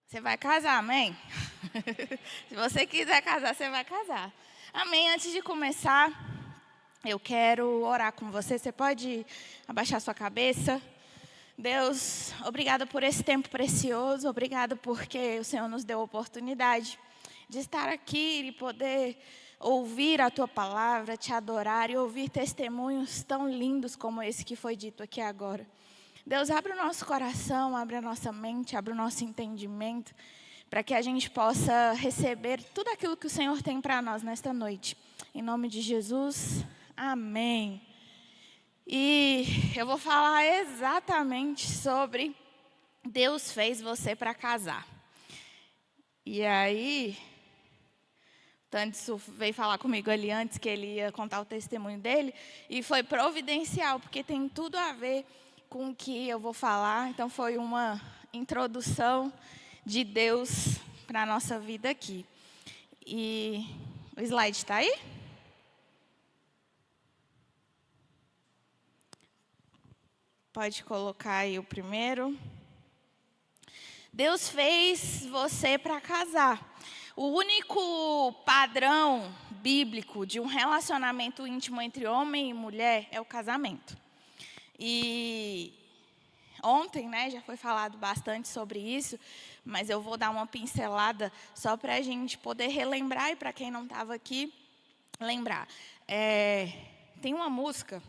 Você vai casar, amém? Se você quiser casar, você vai casar. Amém. Antes de começar, eu quero orar com você. Você pode abaixar sua cabeça? Deus, obrigado por esse tempo precioso. Obrigado porque o Senhor nos deu a oportunidade de estar aqui e poder ouvir a Tua palavra, te adorar e ouvir testemunhos tão lindos como esse que foi dito aqui agora. Deus, abre o nosso coração, abre a nossa mente, abre o nosso entendimento, para que a gente possa receber tudo aquilo que o Senhor tem para nós nesta noite. Em nome de Jesus, amém. E eu vou falar exatamente sobre Deus fez você para casar. E aí, o Tandson veio falar comigo ali antes que ele ia contar o testemunho dele, e foi providencial, porque tem tudo a ver com o que eu vou falar. Então foi uma introdução de Deus para a nossa vida aqui. E o slide está aí? Pode colocar aí o primeiro. Deus fez você para casar. O único padrão bíblico de um relacionamento íntimo entre homem e mulher é o casamento. E ontem, já foi falado bastante sobre isso, mas eu vou dar uma pincelada só para a gente poder relembrar e para quem não estava aqui, lembrar. Tem uma música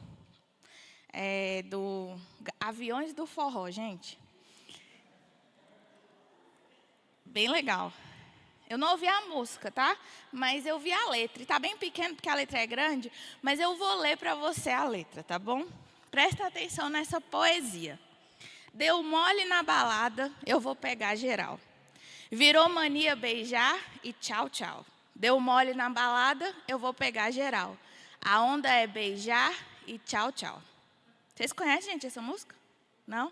do Aviões do Forró, gente. Bem legal. Eu não ouvi a música, tá? Mas eu vi a letra. E tá bem pequeno porque a letra é grande, mas eu vou ler para você a letra, tá bom? Presta atenção nessa poesia. Deu mole na balada, eu vou pegar geral. Virou mania beijar e tchau, tchau. Deu mole na balada, eu vou pegar geral. A onda é beijar e tchau, tchau. Vocês conhecem, gente, essa música? Não?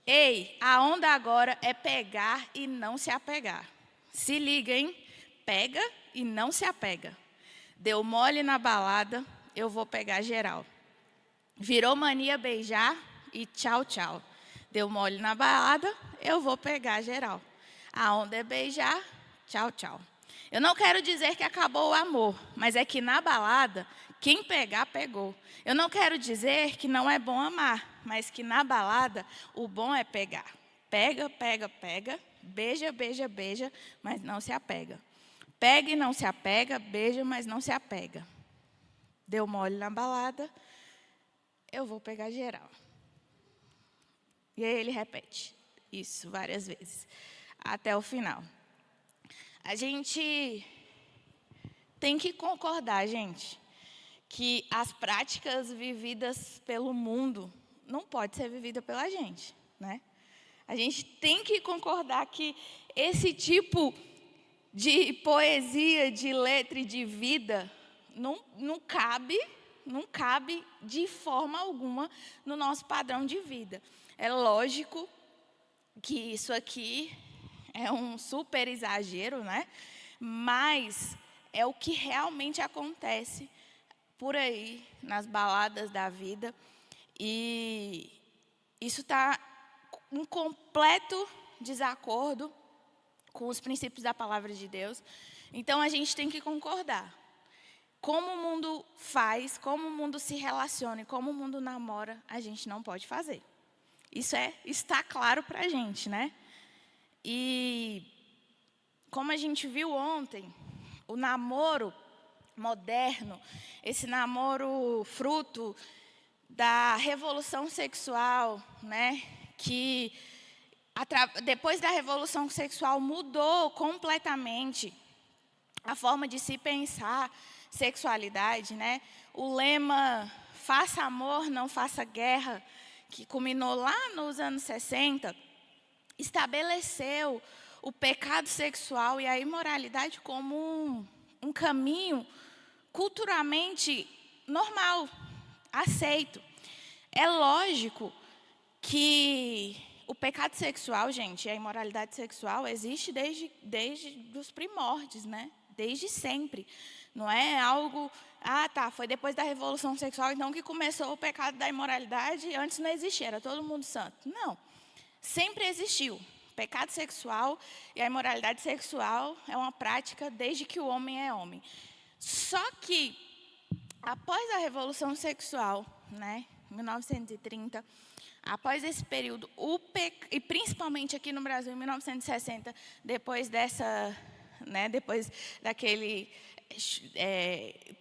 Ei, a onda agora é pegar e não se apegar. Se liga, hein? Pega e não se apega. Deu mole na balada, eu vou pegar geral. Virou mania beijar e tchau, tchau. Deu mole na balada, eu vou pegar geral. A onda é beijar, tchau, tchau. Eu não quero dizer que acabou o amor, mas é que na balada, quem pegar, pegou. Eu não quero dizer que não é bom amar, mas que na balada, o bom é pegar. Pega, pega, pega, beija, beija, beija, mas não se apega. Pega e não se apega, beija, mas não se apega. Deu mole na balada, eu vou pegar geral. E aí ele repete isso várias vezes, até o final. A gente tem que concordar, gente, que as práticas vividas pelo mundo não podem ser vividas pela gente, né? A gente tem que concordar que esse tipo de poesia, de letra e de vida não cabe de forma alguma no nosso padrão de vida. É lógico que isso aqui é um super exagero, né? Mas é o que realmente acontece por aí, nas baladas da vida. E isso está em completo desacordo com os princípios da palavra de Deus. Então, a gente tem que concordar. Como o mundo faz, como o mundo se relaciona e como o mundo namora, a gente não pode fazer. Isso está claro para a gente, né? E como a gente viu ontem, o namoro moderno, esse namoro fruto da revolução sexual, né? Que depois da revolução sexual mudou completamente a forma de se pensar sexualidade, né? O lema "faça amor, não faça guerra", que culminou lá nos anos 60, estabeleceu o pecado sexual e a imoralidade como um caminho culturalmente normal, aceito. É lógico que o pecado sexual, gente, a imoralidade sexual existe desde os primórdios, né? Desde sempre. Não é algo, foi depois da Revolução Sexual, então, que começou o pecado da imoralidade, antes não existia, era todo mundo santo. Não. sempre existiu. Pecado sexual e a imoralidade sexual é uma prática desde que o homem é homem. Só que, após a Revolução Sexual, né, 1930, após esse período, e principalmente aqui no Brasil, em 1960, depois daquele,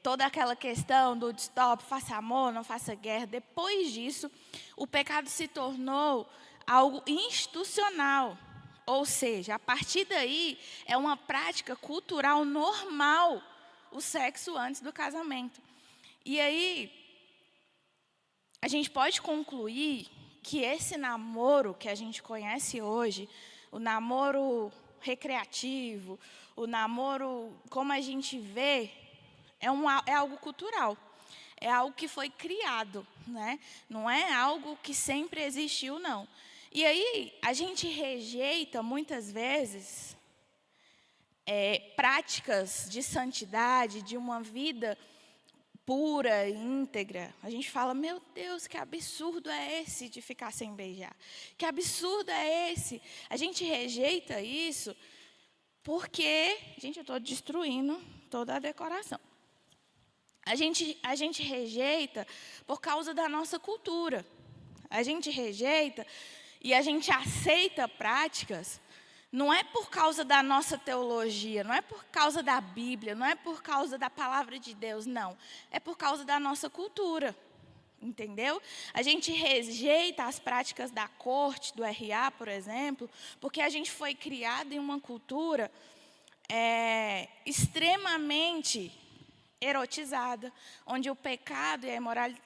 toda aquela questão do stop, faça amor, não faça guerra, depois disso, o pecado se tornou algo institucional. Ou seja, a partir daí, é uma prática cultural normal o sexo antes do casamento. E aí, a gente pode concluir que esse namoro que a gente conhece hoje, o namoro recreativo, o namoro como a gente vê, é algo cultural. É algo que foi criado, né? Não é algo que sempre existiu, não. E aí, a gente rejeita, muitas vezes, práticas de santidade, de uma vida pura, íntegra. A gente fala, meu Deus, que absurdo é esse de ficar sem beijar? Que absurdo é esse? A gente rejeita isso porque... Gente, eu estou destruindo toda a decoração. A gente rejeita por causa da nossa cultura. A gente rejeita e a gente aceita práticas, não é por causa da nossa teologia, não é por causa da Bíblia, não é por causa da palavra de Deus, não. É por causa da nossa cultura, entendeu? A gente rejeita as práticas da corte, do RA, por exemplo, porque a gente foi criado em uma cultura extremamente erotizada, onde o pecado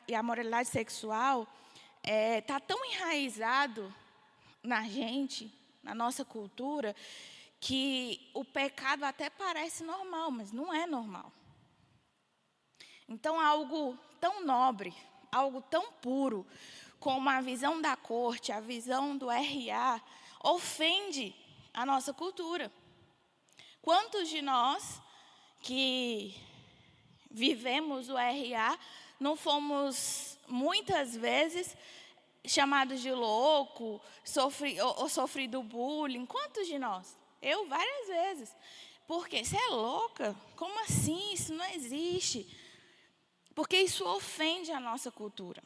e a moralidade sexual está tão enraizado na gente, na nossa cultura, que o pecado até parece normal, mas não é normal. Então, algo tão nobre, algo tão puro, como a visão da corte, a visão do RA, ofende a nossa cultura. Quantos de nós que vivemos o RA não fomos, muitas vezes, chamados de louco, ou sofrido bullying? Quantos de nós? Eu, várias vezes. Porque você é louca? Como assim? Isso não existe. Porque isso ofende a nossa cultura.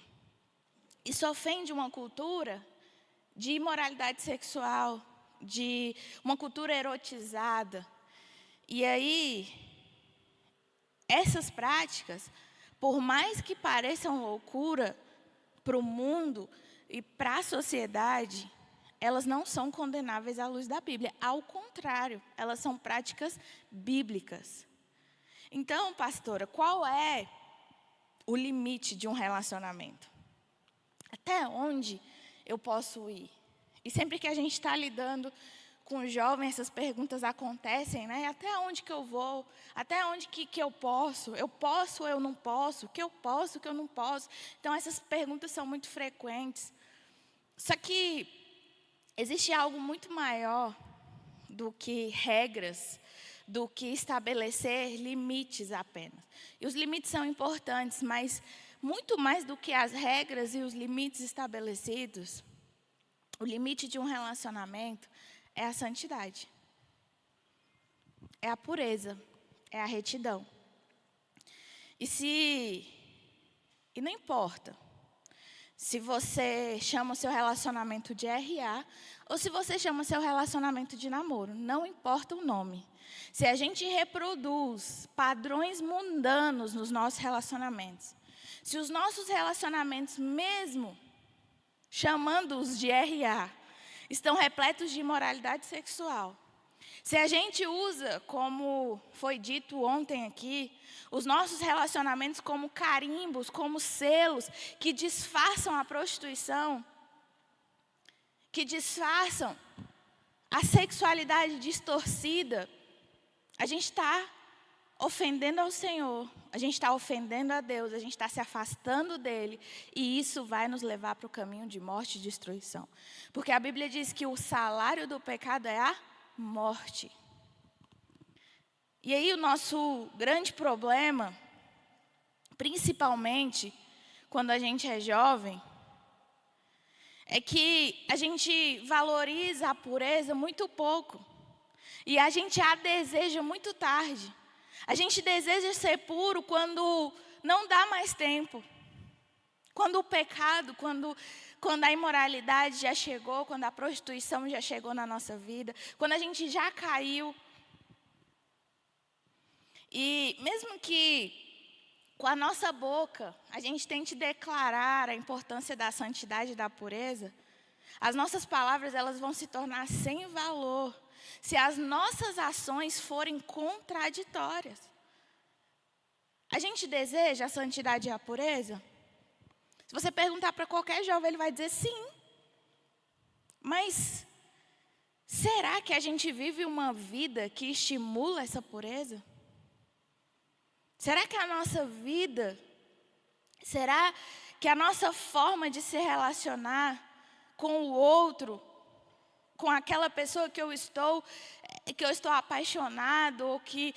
Isso ofende uma cultura de imoralidade sexual, de uma cultura erotizada. E aí, essas práticas, por mais que pareçam loucura para o mundo e para a sociedade, elas não são condenáveis à luz da Bíblia. Ao contrário, elas são práticas bíblicas. Então, pastora, qual é o limite de um relacionamento? Até onde eu posso ir? E sempre que a gente está lidando com jovens, essas perguntas acontecem, né? Até onde que eu vou? Até onde que eu posso? Eu posso ou eu não posso? O que eu posso, o que eu não posso? Então, essas perguntas são muito frequentes. Só que existe algo muito maior do que regras, do que estabelecer limites apenas. E os limites são importantes, mas muito mais do que as regras e os limites estabelecidos, o limite de um relacionamento é a santidade, é a pureza, é a retidão. E não importa se você chama o seu relacionamento de RA ou se você chama o seu relacionamento de namoro, não importa o nome. Se a gente reproduz padrões mundanos nos nossos relacionamentos, se os nossos relacionamentos, mesmo chamando-os de RA, estão repletos de imoralidade sexual, se a gente usa, como foi dito ontem aqui, os nossos relacionamentos como carimbos, como selos que disfarçam a prostituição, que disfarçam a sexualidade distorcida, a gente está ofendendo ao Senhor, a gente está ofendendo a Deus, a gente está se afastando dEle, e isso vai nos levar para o caminho de morte e destruição. Porque a Bíblia diz que o salário do pecado é a morte. E aí o nosso grande problema, principalmente quando a gente é jovem, é que a gente valoriza a pureza muito pouco. E a gente a deseja muito tarde. A gente deseja ser puro quando não dá mais tempo. Quando o pecado, quando a imoralidade já chegou, quando a prostituição já chegou na nossa vida, quando a gente já caiu. E mesmo que com a nossa boca a gente tente declarar a importância da santidade e da pureza, as nossas palavras elas vão se tornar sem valor se as nossas ações forem contraditórias. A gente deseja a santidade e a pureza? Se você perguntar para qualquer jovem, ele vai dizer sim. Mas será que a gente vive uma vida que estimula essa pureza? Será que a nossa vida, será que a nossa forma de se relacionar com o outro, com aquela pessoa que eu estou apaixonado, ou que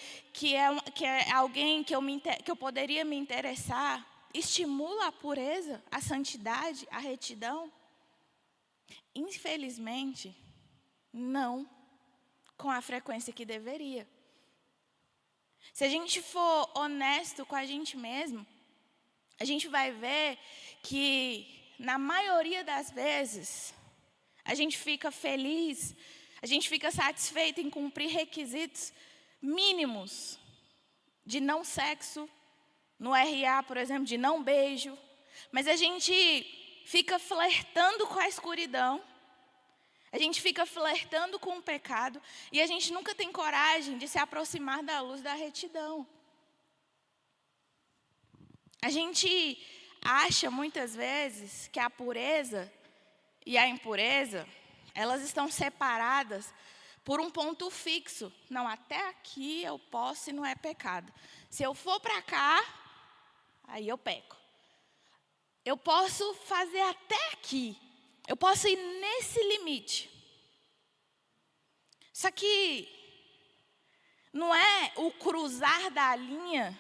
é alguém que eu poderia me interessar, estimula a pureza, a santidade, a retidão? Infelizmente, não com a frequência que deveria. Se a gente for honesto com a gente mesmo, a gente vai ver que, na maioria das vezes, a gente fica feliz, a gente fica satisfeito em cumprir requisitos mínimos de não sexo, no RA, por exemplo, de não beijo, mas a gente fica flertando com a escuridão, a gente fica flertando com o pecado e a gente nunca tem coragem de se aproximar da luz da retidão. A gente acha muitas vezes que a pureza e a impureza, elas estão separadas por um ponto fixo. Não, até aqui eu posso e não é pecado. Se eu for para cá, aí eu peco. Eu posso fazer até aqui. Eu posso ir nesse limite. Só que não é o cruzar da linha,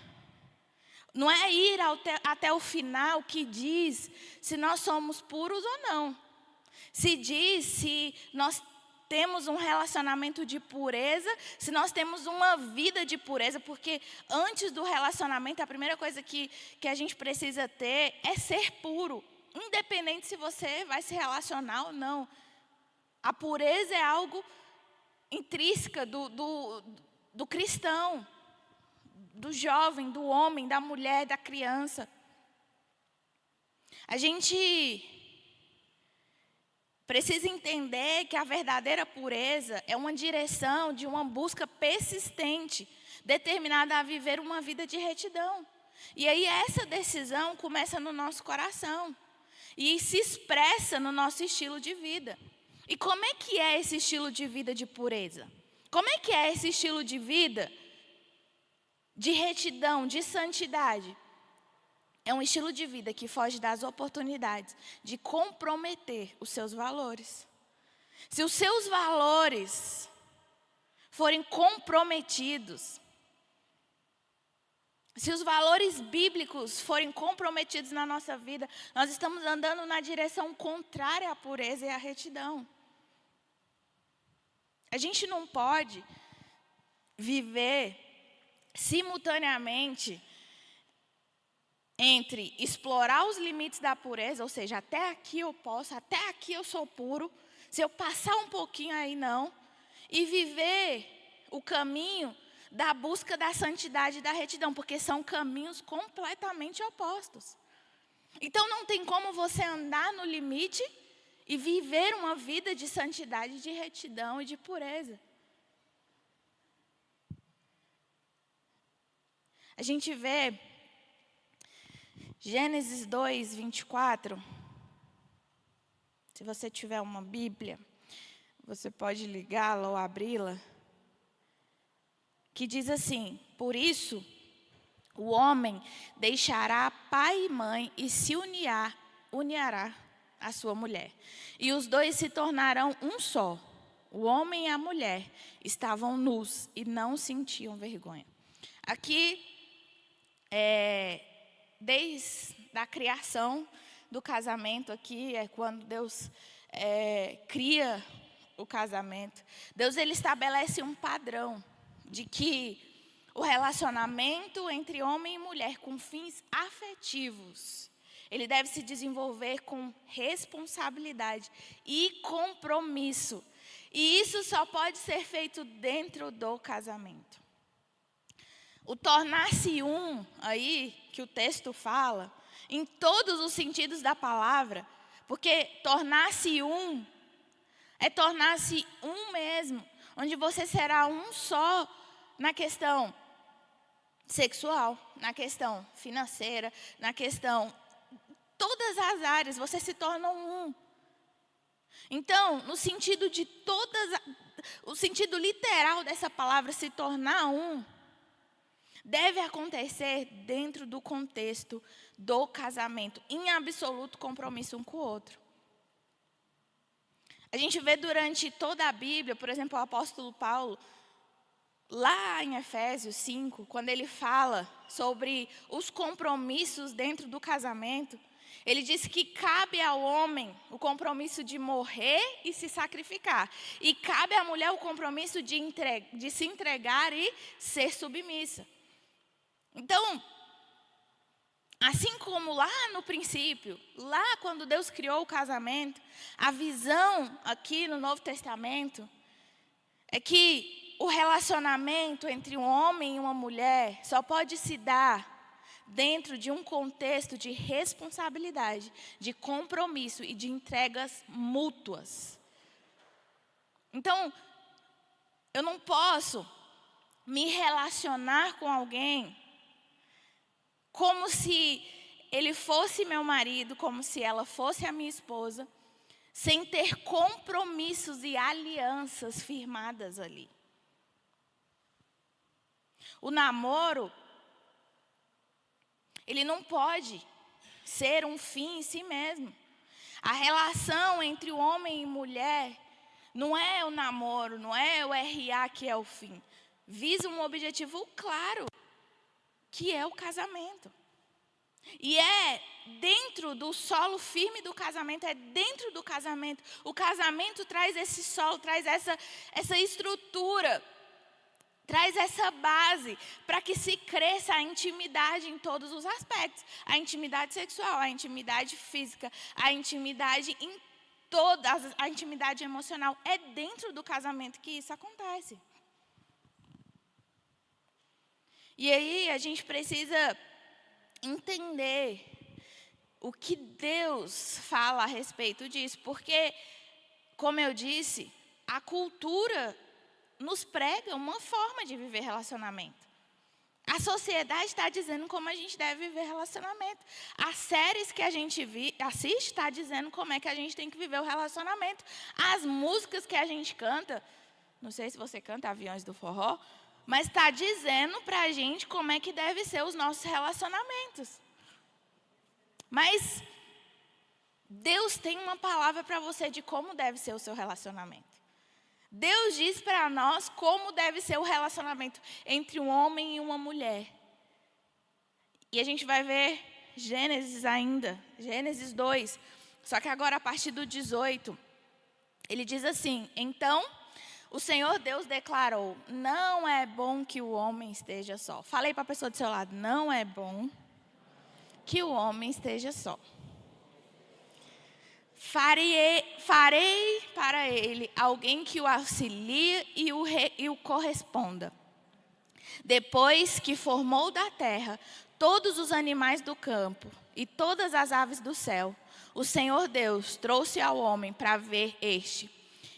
não é ir até o final que diz se nós somos puros ou não. Se diz se nós temos um relacionamento de pureza, se nós temos uma vida de pureza, porque antes do relacionamento, a primeira coisa que a gente precisa ter é ser puro, independente se você vai se relacionar ou não. A pureza é algo intrínseca do cristão, do jovem, do homem, da mulher, da criança. A gente precisa entender que a verdadeira pureza é uma direção de uma busca persistente, determinada a viver uma vida de retidão. E aí essa decisão começa no nosso coração e se expressa no nosso estilo de vida. E como é que é esse estilo de vida de pureza? Como é que é esse estilo de vida de retidão, de santidade? É um estilo de vida que foge das oportunidades de comprometer os seus valores. Se os seus valores forem comprometidos, se os valores bíblicos forem comprometidos na nossa vida, nós estamos andando na direção contrária à pureza e à retidão. A gente não pode viver simultaneamente entre explorar os limites da pureza, ou seja, até aqui eu posso, até aqui eu sou puro, se eu passar um pouquinho aí não, e viver o caminho da busca da santidade e da retidão, porque são caminhos completamente opostos. Então não tem como você andar no limite e viver uma vida de santidade, de retidão e de pureza. A gente vê Gênesis 2, 24. Se você tiver uma Bíblia, você pode ligá-la ou abri-la. Que diz assim: por isso, o homem deixará pai e mãe e se unirá à sua mulher. E os dois se tornarão um só. O homem e a mulher estavam nus e não sentiam vergonha. Aqui, desde a criação do casamento aqui é quando Deus cria o casamento. Deus ele estabelece um padrão de que o relacionamento entre homem e mulher com fins afetivos, ele deve se desenvolver com responsabilidade e compromisso. E isso só pode ser feito dentro do casamento. O tornar-se um, aí, que o texto fala, em todos os sentidos da palavra, porque tornar-se um é tornar-se um mesmo, onde você será um só na questão sexual, na questão financeira, na questão, todas as áreas, você se torna um. Então, no sentido de o sentido literal dessa palavra, se tornar um, deve acontecer dentro do contexto do casamento, em absoluto compromisso um com o outro. A gente vê durante toda a Bíblia, por exemplo, o apóstolo Paulo, lá em Efésios 5, quando ele fala sobre os compromissos dentro do casamento, ele diz que cabe ao homem o compromisso de morrer e se sacrificar. E cabe à mulher o compromisso de se entregar e ser submissa. Então, assim como lá no princípio, lá quando Deus criou o casamento, a visão aqui no Novo Testamento é que o relacionamento entre um homem e uma mulher só pode se dar dentro de um contexto de responsabilidade, de compromisso e de entregas mútuas. Então, eu não posso me relacionar com alguém como se ele fosse meu marido, como se ela fosse a minha esposa, sem ter compromissos e alianças firmadas ali. O namoro, ele não pode ser um fim em si mesmo. A relação entre o homem e mulher não é o namoro, não é o RA que é o fim. Visa um objetivo claro, que é o casamento. E é dentro do solo firme do casamento, é dentro do casamento. O casamento traz esse solo, traz essa estrutura, traz essa base para que se cresça a intimidade em todos os aspectos. A intimidade sexual, a intimidade física, a intimidade em todas, a intimidade emocional. É dentro do casamento que isso acontece. E aí a gente precisa entender o que Deus fala a respeito disso. Porque, como eu disse, a cultura nos prega uma forma de viver relacionamento. A sociedade está dizendo como a gente deve viver relacionamento. As séries que a gente assiste está dizendo como é que a gente tem que viver o relacionamento. As músicas que a gente canta, não sei se você canta Aviões do Forró, mas está dizendo para a gente como é que deve ser os nossos relacionamentos. Mas Deus tem uma palavra para você de como deve ser o seu relacionamento. Deus diz para nós como deve ser o relacionamento entre um homem e uma mulher. E a gente vai ver Gênesis ainda, Gênesis 2. Só que agora a partir do 18, ele diz assim: então o Senhor Deus declarou, não é bom que o homem esteja só. Falei para a pessoa do seu lado, não é bom que o homem esteja só. Farei para ele alguém que o auxilie e o corresponda. Depois que formou da terra todos os animais do campo e todas as aves do céu, o Senhor Deus trouxe ao homem para ver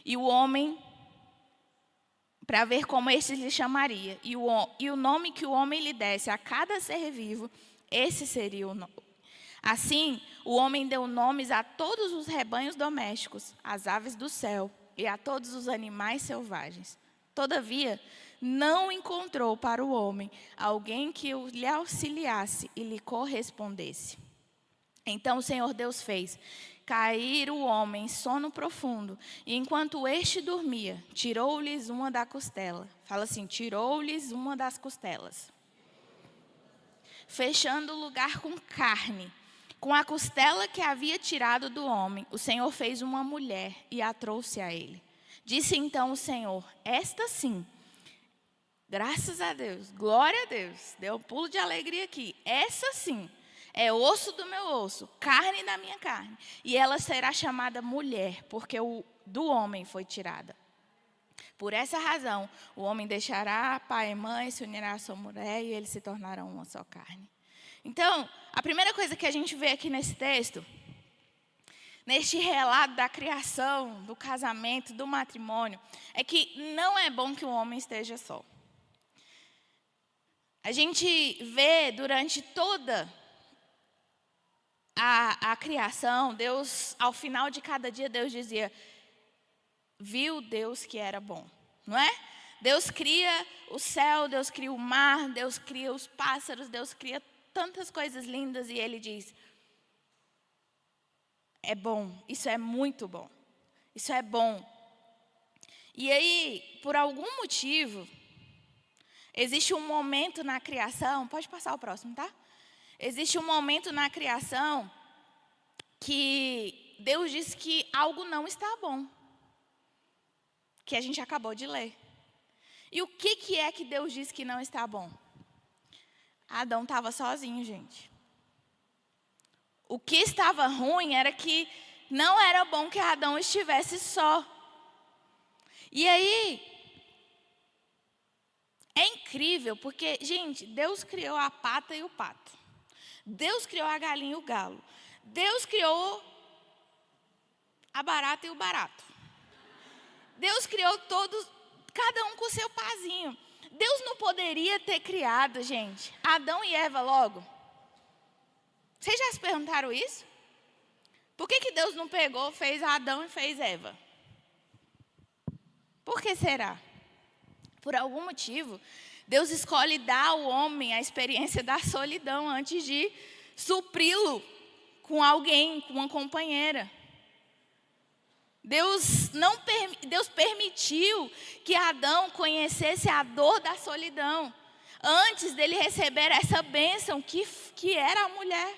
e o homem para ver como este lhe chamaria. E o nome que o homem lhe desse a cada ser vivo, esse seria o nome. Assim, o homem deu nomes a todos os rebanhos domésticos, às aves do céu e a todos os animais selvagens. Todavia, não encontrou para o homem alguém que lhe auxiliasse e lhe correspondesse. Então o Senhor Deus fez cair o homem em sono profundo, e enquanto este dormia, tirou-lhes uma da costela. Fala assim, tirou-lhes uma das costelas. Fechando o lugar com carne. Com a costela que havia tirado do homem, o Senhor fez uma mulher e a trouxe a ele. Disse então o Senhor: esta sim, graças a Deus, glória a Deus, deu um pulo de alegria aqui. Essa sim é osso do meu osso, carne da minha carne. E ela será chamada mulher, porque do homem foi tirada. Por essa razão, o homem deixará pai e mãe, se unirá à sua mulher e eles se tornarão uma só carne. Então, a primeira coisa que a gente vê aqui nesse texto, neste relato da criação, do casamento, do matrimônio, é que não é bom que o homem esteja só. A gente vê durante toda a criação, Deus, ao final de cada dia, Deus dizia: viu Deus que era bom, não é? Deus cria o céu, Deus cria o mar, Deus cria os pássaros, Deus cria tantas coisas lindas e Ele diz: é bom, isso é muito bom, isso é bom. E aí, por algum motivo, existe um momento na criação, pode passar o próximo, tá? Existe um momento na criação que Deus diz que algo não está bom, que a gente acabou de ler. E o que é que Deus diz que não está bom? Adão estava sozinho, gente. O que estava ruim era que não era bom que Adão estivesse só. E aí, é incrível, porque, gente, Deus criou a pata e o pato. Deus criou a galinha e o galo. Deus criou a barata e o barato. Deus criou todos, cada um com o seu pazinho. Deus não poderia ter criado, gente, Adão e Eva logo? Vocês já se perguntaram isso? Por que Deus não pegou, fez Adão e fez Eva? Por que será? Por algum motivo, Deus escolhe dar ao homem a experiência da solidão antes de supri-lo com alguém, com uma companheira. Deus permitiu que Adão conhecesse a dor da solidão antes dele receber essa bênção que era a mulher.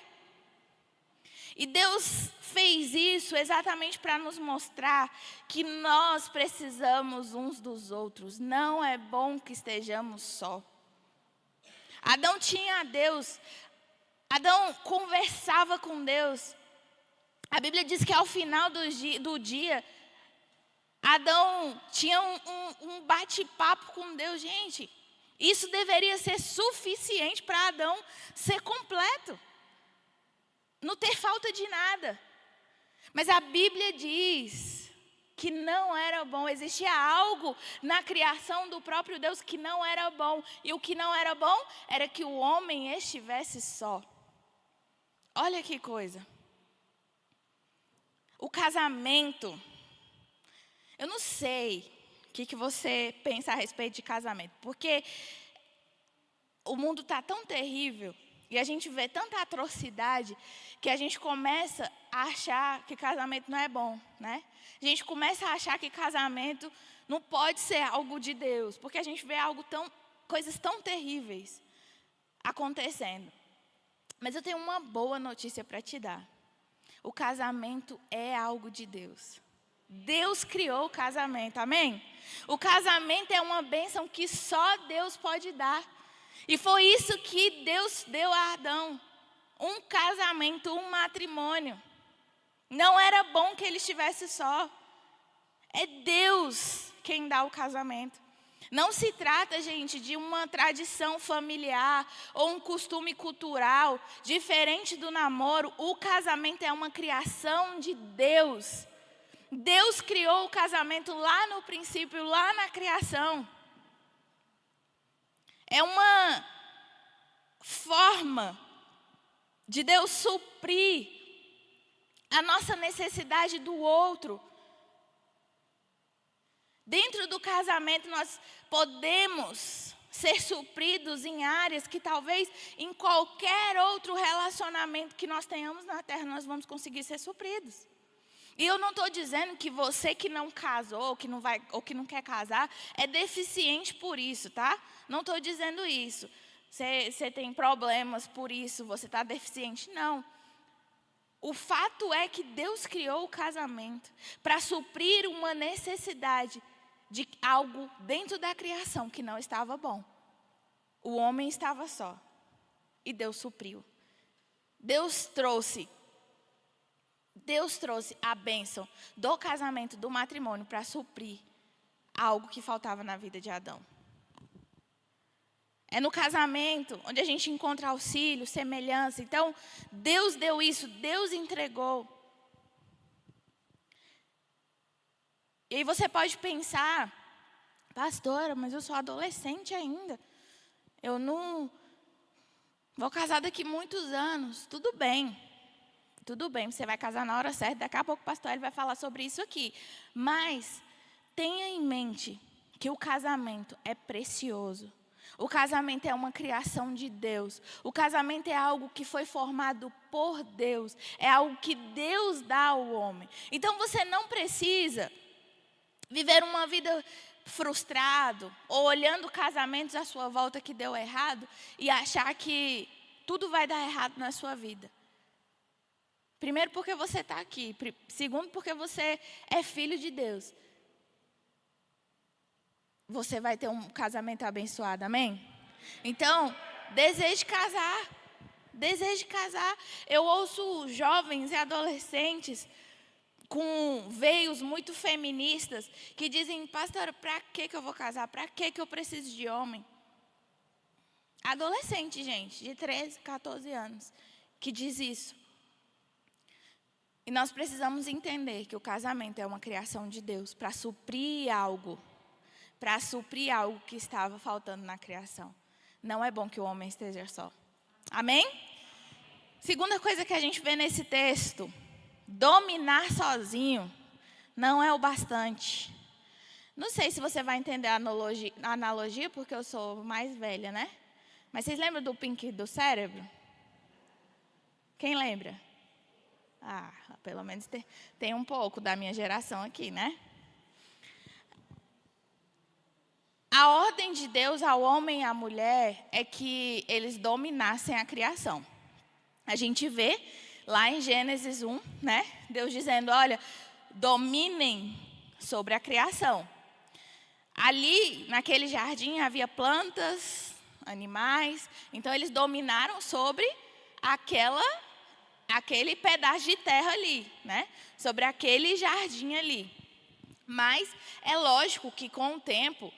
E Deus fez isso exatamente para nos mostrar que nós precisamos uns dos outros. Não é bom que estejamos só. Adão tinha Deus. Adão conversava com Deus. A Bíblia diz que ao final do dia, Adão tinha um bate-papo com Deus. Gente, isso deveria ser suficiente para Adão ser completo. Não ter falta de nada. Mas a Bíblia diz que não era bom. Existia algo na criação do próprio Deus que não era bom. E o que não era bom era que o homem estivesse só. Olha que coisa. O casamento. Eu não sei o que você pensa a respeito de casamento. Porque o mundo está tão terrível. E a gente vê tanta atrocidade que a gente começa a achar que casamento não é bom, né? A gente começa a achar que casamento não pode ser algo de Deus, porque a gente vê coisas tão terríveis acontecendo. Mas eu tenho uma boa notícia para te dar. O casamento é algo de Deus. Deus criou o casamento, amém? O casamento é uma bênção que só Deus pode dar. E foi isso que Deus deu a Adão. Um casamento, um matrimônio. Não era bom que ele estivesse só. É Deus quem dá o casamento. Não se trata, gente, de uma tradição familiar ou um costume cultural diferente do namoro. O casamento é uma criação de Deus. Deus criou o casamento lá no princípio, lá na criação. É uma forma de Deus suprir a nossa necessidade do outro. Dentro do casamento nós podemos ser supridos em áreas que talvez em qualquer outro relacionamento que nós tenhamos na terra nós vamos conseguir ser supridos. E eu não estou dizendo que você que não casou, que não vai, ou que não quer casar, é deficiente por isso, tá? Não estou dizendo isso. Você tem problemas por isso, você está deficiente. Não. O fato é que Deus criou o casamento para suprir uma necessidade de algo dentro da criação que não estava bom. O homem estava só e Deus supriu. Deus trouxe a bênção do casamento, do matrimônio, para suprir algo que faltava na vida de Adão. É no casamento onde a gente encontra auxílio, semelhança. Então, Deus deu isso, Deus entregou. E aí você pode pensar, pastora, mas eu sou adolescente ainda. Eu não vou casar daqui muitos anos. Tudo bem, você vai casar na hora certa. Daqui a pouco o pastor ele vai falar sobre isso aqui. Mas tenha em mente que o casamento é precioso. O casamento é uma criação de Deus. O casamento é algo que foi formado por Deus. É algo que Deus dá ao homem. Então você não precisa viver uma vida frustrado ou olhando casamentos à sua volta que deu errado e achar que tudo vai dar errado na sua vida. Primeiro, porque você está aqui. Segundo, porque você é filho de Deus. Você vai ter um casamento abençoado, amém? Então, deseje casar. Deseje casar. Eu ouço jovens e adolescentes com veios muito feministas que dizem, pastora, para que eu vou casar? Para que eu preciso de homem? Adolescente, gente, de 13, 14 anos, que diz isso. E nós precisamos entender que o casamento é uma criação de Deus para suprir algo que estava faltando na criação. Não é bom que o homem esteja só. Amém? Segunda coisa que a gente vê nesse texto, dominar sozinho não é o bastante. Não sei se você vai entender a analogia, porque eu sou mais velha, né? Mas vocês lembram do pink do cérebro? Quem lembra? Ah, pelo menos tem um pouco da minha geração aqui, né? A ordem de Deus ao homem e à mulher é que eles dominassem a criação. A gente vê lá em Gênesis 1, né? Deus dizendo, olha, dominem sobre a criação. Ali, naquele jardim, havia plantas, animais. Então, eles dominaram sobre aquele pedaço de terra ali, né? Sobre aquele jardim ali. Mas é lógico que com o tempo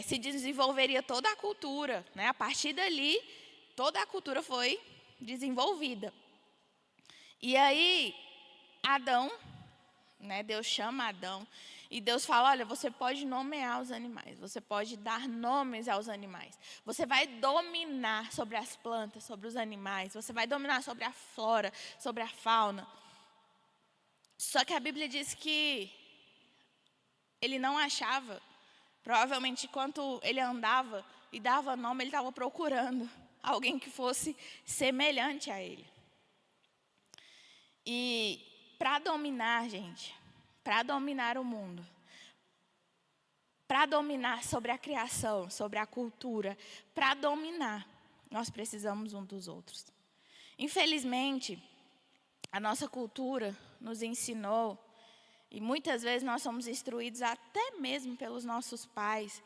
se desenvolveria toda a cultura, né? A partir dali, toda a cultura foi desenvolvida. E aí, Adão, né? Deus chama Adão e Deus fala, olha, você pode nomear os animais, você pode dar nomes aos animais, você vai dominar sobre as plantas, sobre os animais, você vai dominar sobre a flora, sobre a fauna. Só que a Bíblia diz que ele não achava. Provavelmente, enquanto ele andava e dava nome, ele estava procurando alguém que fosse semelhante a ele. E para dominar, gente, para dominar o mundo, para dominar sobre a criação, sobre a cultura, para dominar, nós precisamos um dos outros. Infelizmente, a nossa cultura nos ensinou, e muitas vezes nós somos instruídos até mesmo pelos nossos pais.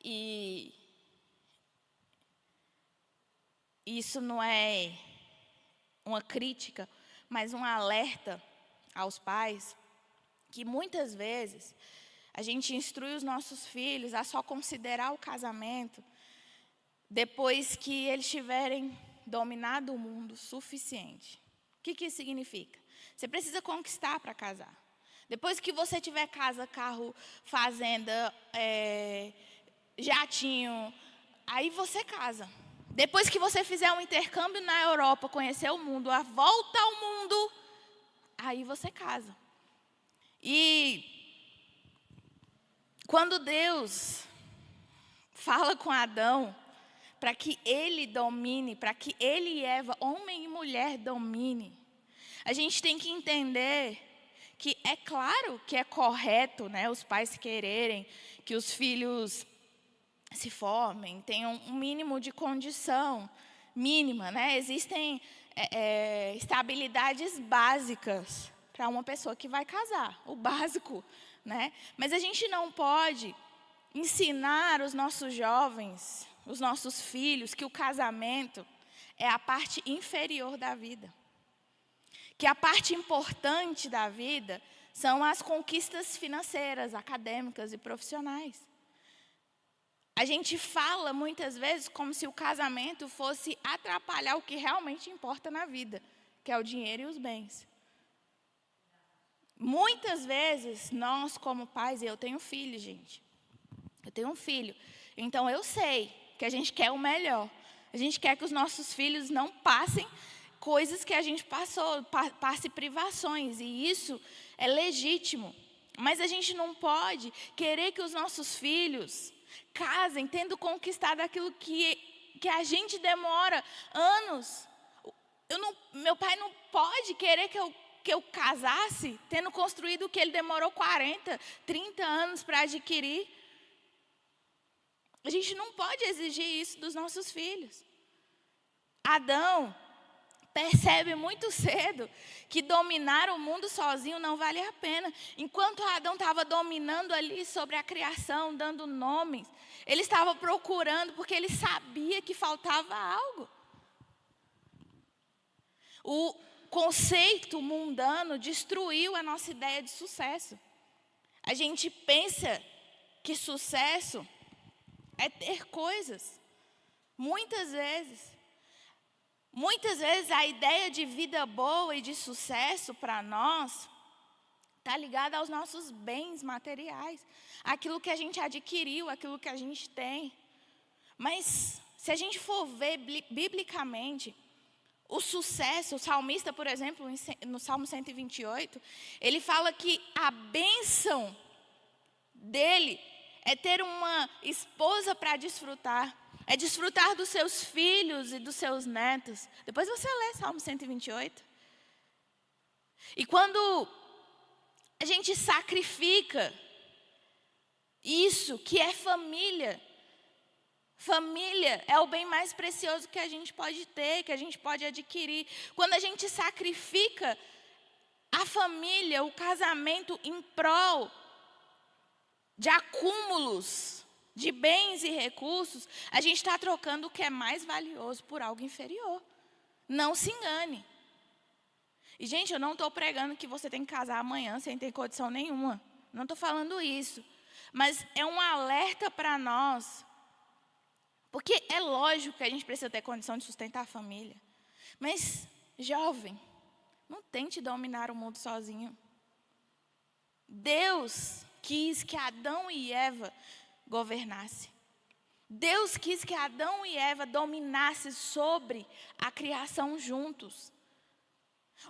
E isso não é uma crítica, mas um alerta aos pais, que muitas vezes a gente instrui os nossos filhos a só considerar o casamento depois que eles tiverem dominado o mundo o suficiente. O que isso significa? Você precisa conquistar para casar. Depois que você tiver casa, carro, fazenda, jatinho, aí você casa. Depois que você fizer um intercâmbio na Europa, conhecer o mundo, a volta ao mundo, aí você casa. E quando Deus fala com Adão, para que ele domine, para que ele e Eva, homem e mulher, domine, a gente tem que entender que é claro que é correto, né, os pais quererem que os filhos se formem, tenham um mínimo de condição mínima, né? Existem estabilidades básicas para uma pessoa que vai casar, o básico, né? Mas a gente não pode ensinar os nossos jovens, os nossos filhos, que o casamento é a parte inferior da vida. Que a parte importante da vida são as conquistas financeiras, acadêmicas e profissionais. A gente fala muitas vezes como se o casamento fosse atrapalhar o que realmente importa na vida, que é o dinheiro e os bens. Muitas vezes, nós como pais, eu tenho filho, gente. Eu tenho um filho. Então, eu sei que a gente quer o melhor. A gente quer que os nossos filhos não passem coisas que a gente passou, passe privações. E isso é legítimo. Mas a gente não pode querer que os nossos filhos casem tendo conquistado aquilo que a gente demora anos. Meu pai não pode querer que eu casasse tendo construído o que ele demorou 40, 30 anos para adquirir. A gente não pode exigir isso dos nossos filhos. Adão percebe muito cedo que dominar o mundo sozinho não vale a pena. Enquanto Adão estava dominando ali sobre a criação, dando nomes, ele estava procurando porque ele sabia que faltava algo. O conceito mundano destruiu a nossa ideia de sucesso. A gente pensa que sucesso é ter coisas. Muitas vezes a ideia de vida boa e de sucesso para nós está ligada aos nossos bens materiais, aquilo que a gente adquiriu, aquilo que a gente tem. Mas se a gente for ver biblicamente, o sucesso, o salmista, por exemplo, no Salmo 128, ele fala que a bênção dele é ter uma esposa para desfrutar. É desfrutar dos seus filhos e dos seus netos. Depois você lê Salmo 128. E quando a gente sacrifica isso, que é família. Família é o bem mais precioso que a gente pode ter, que a gente pode adquirir. Quando a gente sacrifica a família, o casamento em prol de acúmulos de bens e recursos, a gente está trocando o que é mais valioso por algo inferior. Não se engane. E, gente, eu não estou pregando que você tem que casar amanhã sem ter condição nenhuma. Não estou falando isso. Mas é um alerta para nós. Porque é lógico que a gente precisa ter condição de sustentar a família. Mas, jovem, não tente dominar o mundo sozinho. Deus quis que Adão e Eva governassem. Deus quis que Adão e Eva dominassem sobre a criação juntos.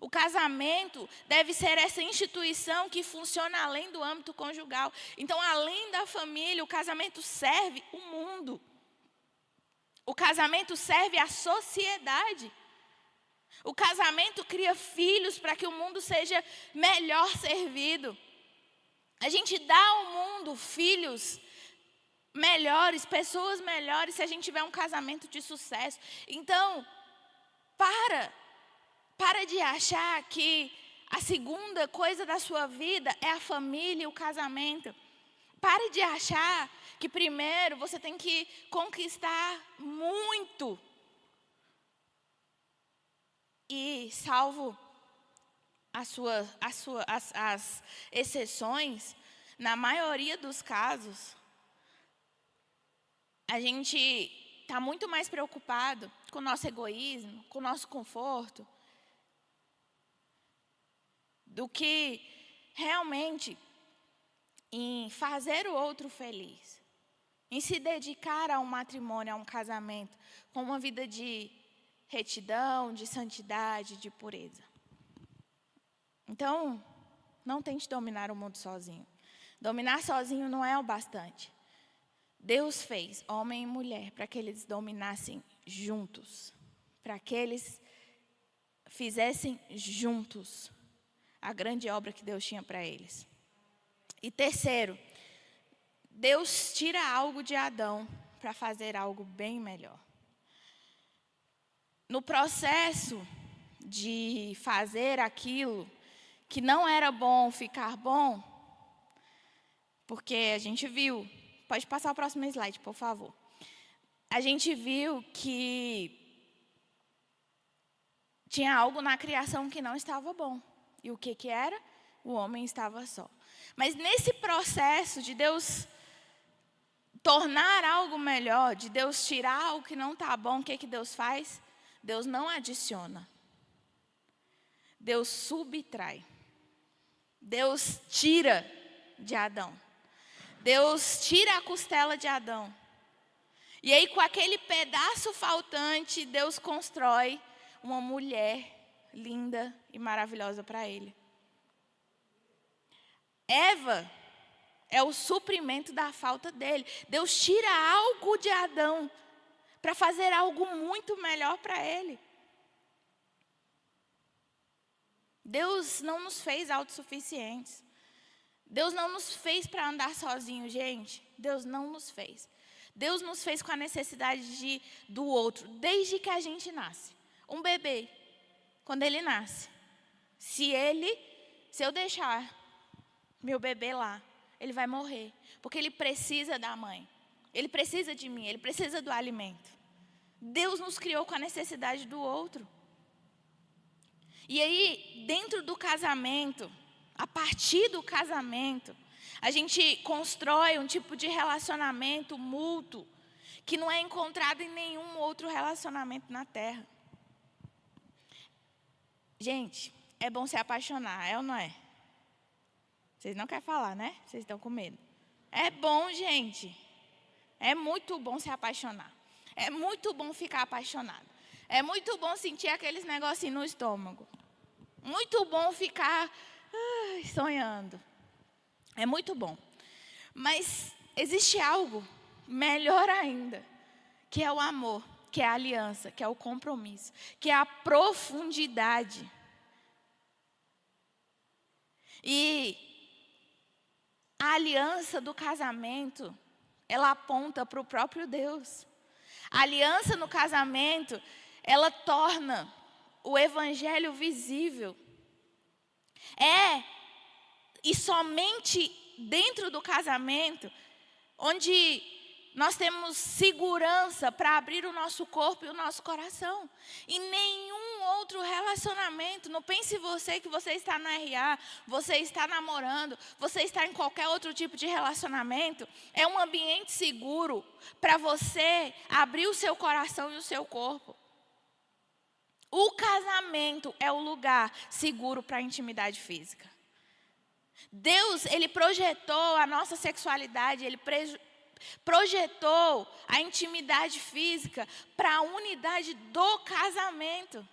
O casamento deve ser essa instituição que funciona além do âmbito conjugal. Então, além da família, o casamento serve o mundo. O casamento serve a sociedade. O casamento cria filhos para que o mundo seja melhor servido. A gente dá ao mundo filhos melhores, pessoas melhores, se a gente tiver um casamento de sucesso. Então, para de achar que a segunda coisa da sua vida é a família e o casamento. Pare de achar que primeiro você tem que conquistar muito. E salvo as exceções, na maioria dos casos, a gente está muito mais preocupado com o nosso egoísmo, com o nosso conforto, do que realmente em fazer o outro feliz, em se dedicar a um matrimônio, a um casamento, com uma vida de retidão, de santidade, de pureza. Então, não tente dominar o mundo sozinho. Dominar sozinho não é o bastante. Deus fez homem e mulher para que eles dominassem juntos, para que eles fizessem juntos a grande obra que Deus tinha para eles. E terceiro, Deus tira algo de Adão para fazer algo bem melhor. No processo de fazer aquilo que não era bom ficar bom, porque a gente viu, pode passar o próximo slide, por favor. A gente viu que tinha algo na criação que não estava bom. E o que era? O homem estava só. Mas nesse processo de Deus tornar algo melhor, de Deus tirar algo que não está bom, o que Deus faz? Deus não adiciona. Deus subtrai. Deus tira de Adão. Deus tira a costela de Adão. E aí, com aquele pedaço faltante, Deus constrói uma mulher linda e maravilhosa para ele. Eva é o suprimento da falta dele. Deus tira algo de Adão para fazer algo muito melhor para ele. Deus não nos fez autossuficientes. Deus não nos fez para andar sozinho, gente. Deus não nos fez. Deus nos fez com a necessidade do outro, desde que a gente nasce. Um bebê, quando ele nasce, se eu deixar meu bebê lá, ele vai morrer, porque ele precisa da mãe, ele precisa de mim, ele precisa do alimento. Deus nos criou com a necessidade do outro. E aí, dentro do casamento, a partir do casamento, a gente constrói um tipo de relacionamento mútuo que não é encontrado em nenhum outro relacionamento na Terra. Gente, é bom se apaixonar, é ou não é? Vocês não querem falar, né? Vocês estão com medo. É bom, gente. É muito bom se apaixonar. É muito bom ficar apaixonado. É muito bom sentir aqueles negocinhos no estômago. Muito bom ficar sonhando. É muito bom. Mas existe algo melhor ainda, que é o amor, que é a aliança, que é o compromisso, que é a profundidade. E a aliança do casamento, ela aponta para o próprio Deus. A aliança no casamento, ela torna o evangelho visível. E somente dentro do casamento, onde nós temos segurança para abrir o nosso corpo e o nosso coração. E nenhum outro relacionamento, não pense você que você está no RA, você está namorando, você está em qualquer outro tipo de relacionamento, é um ambiente seguro para você abrir o seu coração e o seu corpo. O casamento é o lugar seguro para a intimidade física. Deus, Ele projetou a nossa sexualidade, Ele projetou a intimidade física para a unidade do casamento.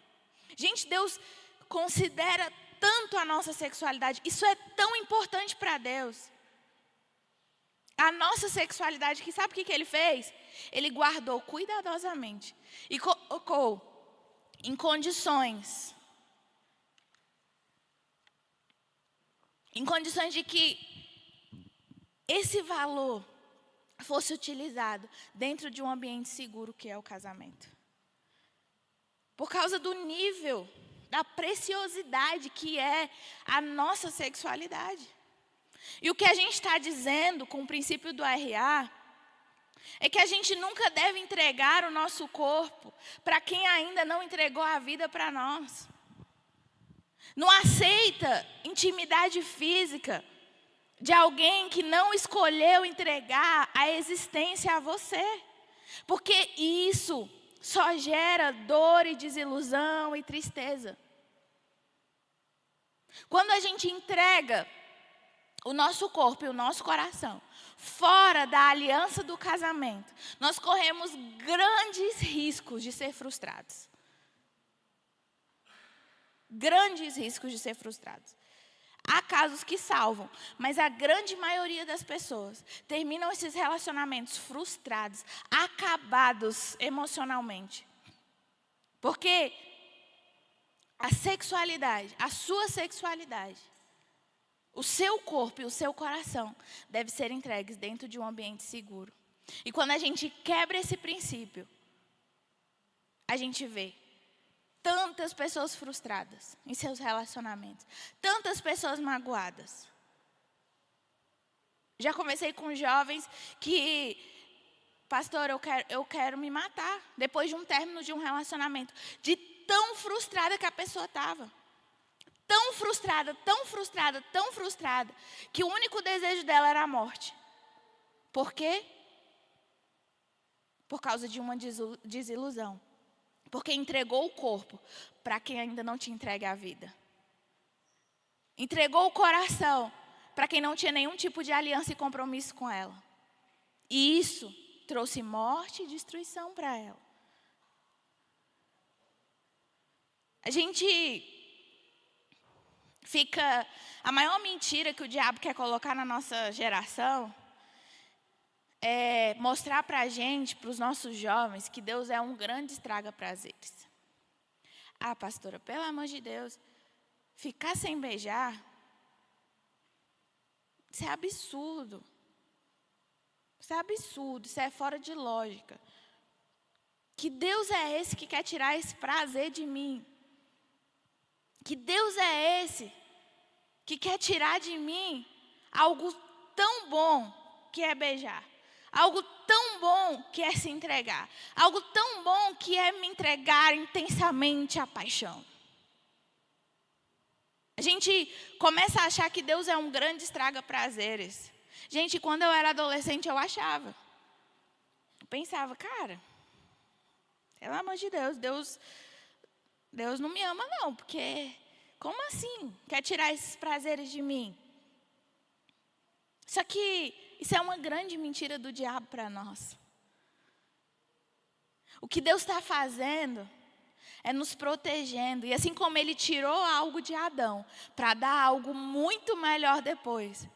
Gente, Deus considera tanto a nossa sexualidade, isso é tão importante para Deus. A nossa sexualidade, que sabe o que Ele fez? Ele guardou cuidadosamente e colocou em condições de que esse valor fosse utilizado dentro de um ambiente seguro que é o casamento. Por causa do nível, da preciosidade que é a nossa sexualidade. E o que a gente está dizendo com o princípio do RA é que a gente nunca deve entregar o nosso corpo para quem ainda não entregou a vida para nós. Não aceita intimidade física de alguém que não escolheu entregar a existência a você. Porque isso só gera dor e desilusão e tristeza. Quando a gente entrega o nosso corpo e o nosso coração fora da aliança do casamento, nós corremos grandes riscos de ser frustrados. Grandes riscos de ser frustrados. Há casos que salvam, mas a grande maioria das pessoas terminam esses relacionamentos frustrados, acabados emocionalmente. Porque a sexualidade, a sua sexualidade, o seu corpo e o seu coração devem ser entregues dentro de um ambiente seguro. E quando a gente quebra esse princípio, a gente vê tantas pessoas frustradas em seus relacionamentos, tantas pessoas magoadas. Já conversei com jovens que, pastor, eu quero me matar depois de um término de um relacionamento, de tão frustrada que a pessoa estava. Tão frustrada, tão frustrada, tão frustrada, que o único desejo dela era a morte. Por quê? Por causa de uma desilusão. Porque entregou o corpo para quem ainda não tinha entregue a vida. Entregou o coração para quem não tinha nenhum tipo de aliança e compromisso com ela. E isso trouxe morte e destruição para ela. A gente fica... A maior mentira que o diabo quer colocar na nossa geração é mostrar para a gente, para os nossos jovens, que Deus é um grande estraga-prazeres. Ah, pastora, pelo amor de Deus, ficar sem beijar, isso é absurdo. Isso é absurdo, isso é fora de lógica. Que Deus é esse que quer tirar esse prazer de mim? Que Deus é esse que quer tirar de mim algo tão bom que é beijar? Algo tão bom que é se entregar. Algo tão bom que é me entregar intensamente à paixão. A gente começa a achar que Deus é um grande estraga-prazeres. Gente, quando eu era adolescente, eu achava. Eu pensava, cara, pelo amor de Deus, Deus não me ama não, porque como assim? Quer tirar esses prazeres de mim? Só que isso é uma grande mentira do diabo para nós. O que Deus está fazendo é nos protegendo. E assim como Ele tirou algo de Adão para dar algo muito melhor depois,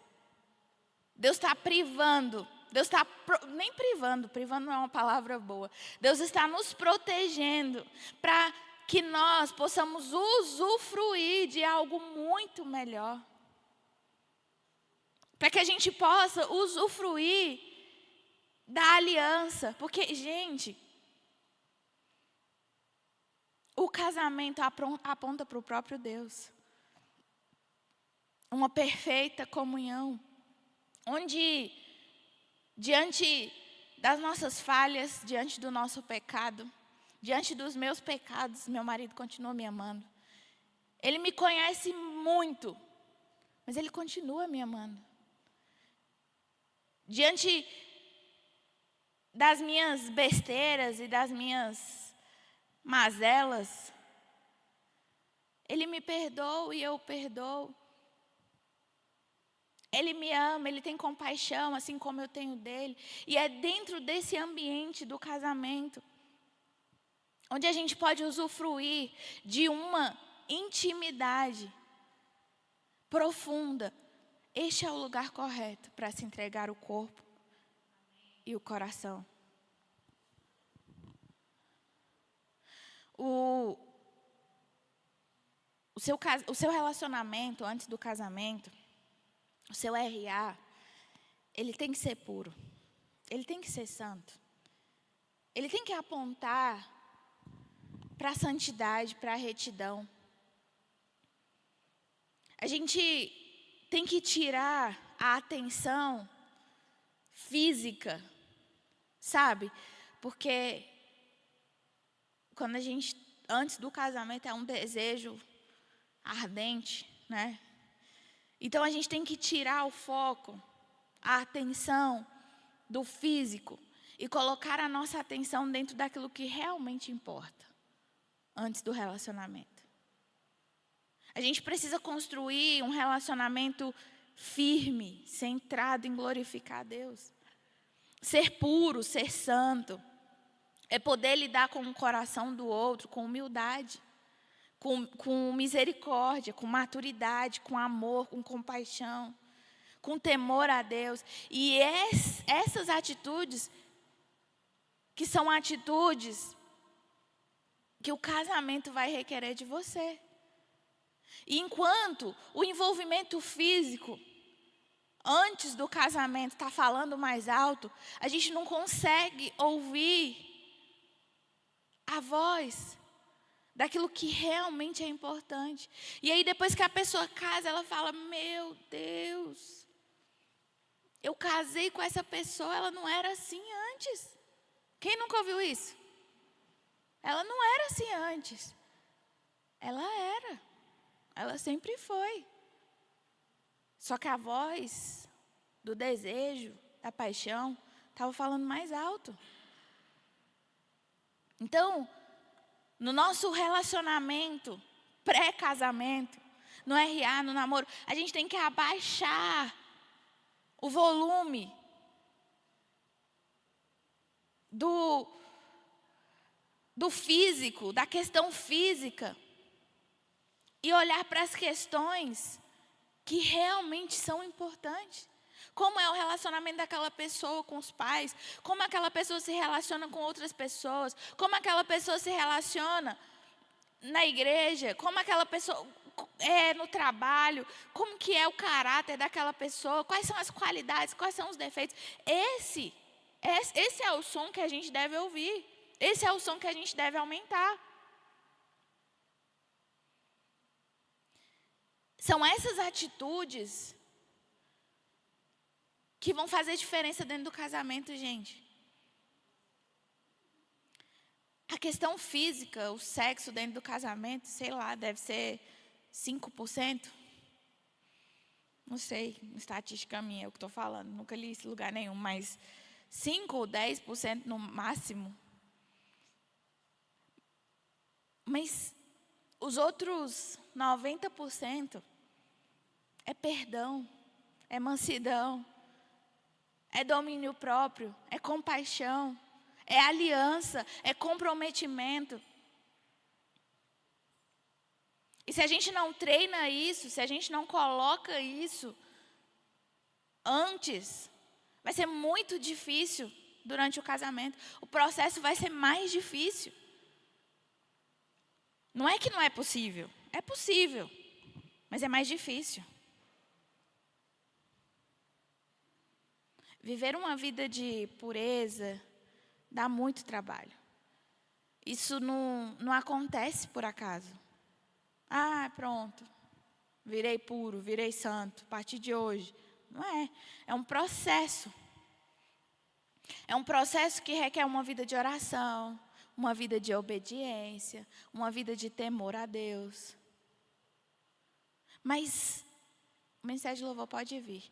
Deus está privando. Deus está nem privando não é uma palavra boa. Deus está nos protegendo para que nós possamos usufruir de algo muito melhor. Para que a gente possa usufruir da aliança. Porque, gente, o casamento aponta para o próprio Deus. Uma perfeita comunhão. Onde, diante das nossas falhas, diante do nosso pecado, diante dos meus pecados, meu marido continua me amando. Ele me conhece muito, mas ele continua me amando. Diante das minhas besteiras e das minhas mazelas, Ele me perdoa e eu perdoo. Ele me ama, Ele tem compaixão, assim como eu tenho dele. E é dentro desse ambiente do casamento, onde a gente pode usufruir de uma intimidade profunda. Este é o lugar correto para se entregar o corpo e o coração. O seu relacionamento antes do casamento, o seu RA, ele tem que ser puro. Ele tem que ser santo. Ele tem que apontar para a santidade, para a retidão. A gente tem que tirar a atenção física, sabe? Porque quando a gente, antes do casamento, é um desejo ardente, né? Então a gente tem que tirar o foco, a atenção do físico e colocar a nossa atenção dentro daquilo que realmente importa, antes do relacionamento. A gente precisa construir um relacionamento firme, centrado em glorificar a Deus. Ser puro, ser santo, é poder lidar com o coração do outro, com humildade, com misericórdia, com maturidade, com amor, com compaixão, com temor a Deus. E essas atitudes, que são atitudes que o casamento vai requerer de você. E enquanto o envolvimento físico, antes do casamento, está falando mais alto, a gente não consegue ouvir a voz daquilo que realmente é importante. E aí depois que a pessoa casa, ela fala: meu Deus, eu casei com essa pessoa, ela não era assim antes. Quem nunca ouviu isso? Ela não era assim antes. Ela era. Ela sempre foi. Só que a voz do desejo, da paixão, estava falando mais alto. Então, no nosso relacionamento, pré-casamento, no RA, no namoro, a gente tem que abaixar o volume do físico, da questão física, e olhar para as questões que realmente são importantes. Como é o relacionamento daquela pessoa com os pais, como aquela pessoa se relaciona com outras pessoas, como aquela pessoa se relaciona na igreja, como aquela pessoa é no trabalho, como que é o caráter daquela pessoa, quais são as qualidades, quais são os defeitos. Esse é o som que a gente deve ouvir, esse é o som que a gente deve aumentar. São essas atitudes que vão fazer diferença dentro do casamento, gente. A questão física, o sexo dentro do casamento, sei lá, deve ser 5%. Não sei, estatística minha, é o que estou falando. Nunca li isso em lugar nenhum, mas 5 ou 10% no máximo. Mas os outros 90% é perdão, é mansidão, é domínio próprio, é compaixão, é aliança, é comprometimento. E se a gente não treina isso, se a gente não coloca isso antes, vai ser muito difícil durante o casamento. O processo vai ser mais difícil. Não é que não é possível, mas é mais difícil. Viver uma vida de pureza dá muito trabalho. Isso não acontece por acaso. Ah, pronto, virei puro, virei santo, a partir de hoje. Não é, é um processo. É um processo que requer uma vida de oração, uma vida de obediência, uma vida de temor a Deus. Mas, o Ministério de Louvor pode vir.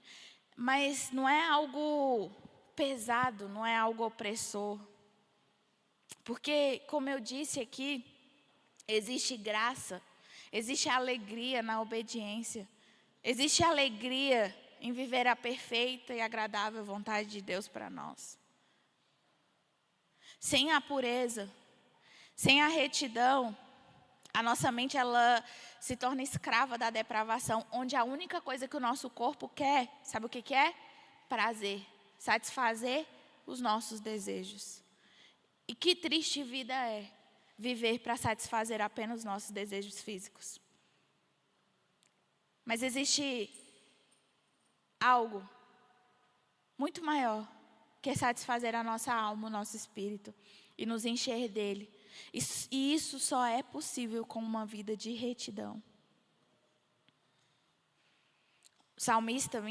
Mas não é algo pesado, não é algo opressor. Porque, como eu disse aqui, existe graça, existe alegria na obediência, existe alegria em viver a perfeita e agradável vontade de Deus para nós. Sem a pureza, sem a retidão, a nossa mente ela se torna escrava da depravação, onde a única coisa que o nosso corpo quer, sabe o que é? Prazer, satisfazer os nossos desejos. E que triste vida é viver para satisfazer apenas os nossos desejos físicos. Mas existe algo muito maior, que é satisfazer a nossa alma, o nosso espírito, e nos encher dele. E isso só é possível com uma vida de retidão. O salmista,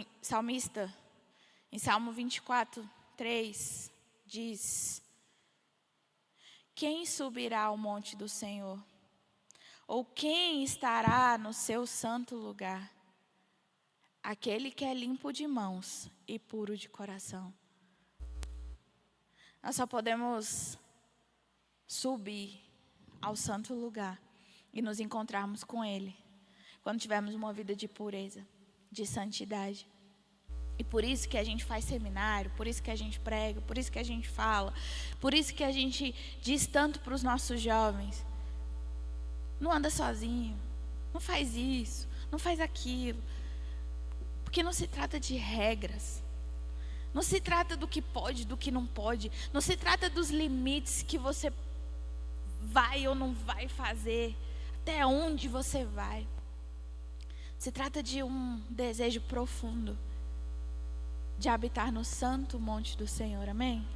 em Salmo 24, 3, diz: quem subirá ao monte do Senhor? Ou quem estará no seu santo lugar? Aquele que é limpo de mãos e puro de coração. Nós só podemos subir ao santo lugar e nos encontrarmos com Ele quando tivermos uma vida de pureza, de santidade. E por isso que a gente faz seminário, por isso que a gente prega, por isso que a gente fala, por isso que a gente diz tanto para os nossos jovens: não anda sozinho, não faz isso, não faz aquilo. Porque não se trata de regras, não se trata do que pode, do que não pode, não se trata dos limites que você vai ou não vai fazer, até onde você vai. Se trata de um desejo profundo de habitar no santo monte do Senhor, amém?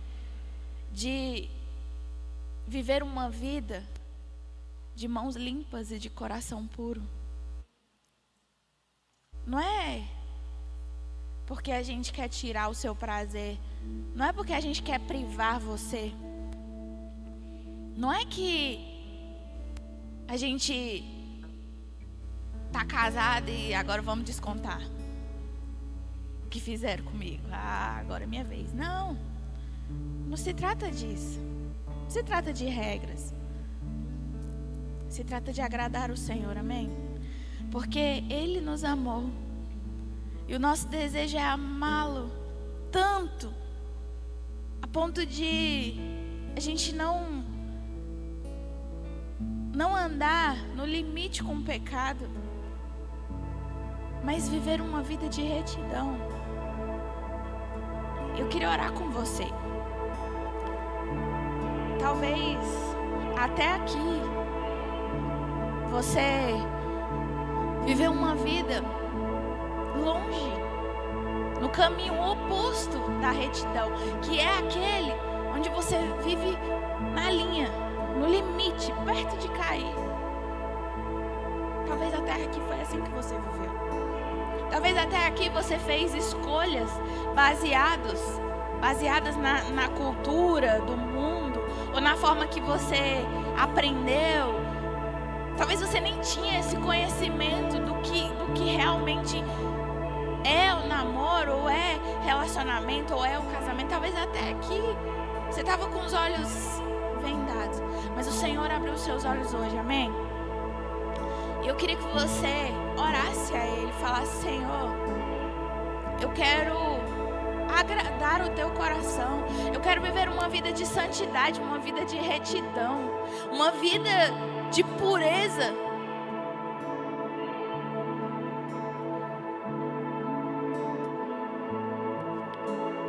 De viver uma vida de mãos limpas e de coração puro. Não é porque a gente quer tirar o seu prazer. Não é porque a gente quer privar você. Não é que a gente tá casado e agora vamos descontar o que fizeram comigo. Agora é minha vez. Não. Não se trata disso. Não se trata de regras. Se trata de agradar o Senhor, amém? Porque Ele nos amou. E o nosso desejo é amá-lo tanto, a ponto de a gente não andar no limite com o pecado, mas viver uma vida de retidão. Eu queria orar com você. Talvez até aqui você viveu uma vida longe, no caminho oposto da retidão, que é aquele onde você vive na linha, no limite, perto de cair. Talvez até aqui foi assim que você viveu. Talvez até aqui você fez escolhas baseadas na cultura do mundo, ou na forma que você aprendeu. Talvez você nem tinha esse conhecimento do que realmente é o namoro, ou é relacionamento, ou é o casamento. Talvez até aqui você estava com os olhos vendados, mas o Senhor abriu os seus olhos hoje, amém? Eu queria que você orasse a Ele, falasse: Senhor, eu quero agradar o Teu coração, eu quero viver uma vida de santidade, uma vida de retidão, uma vida de pureza.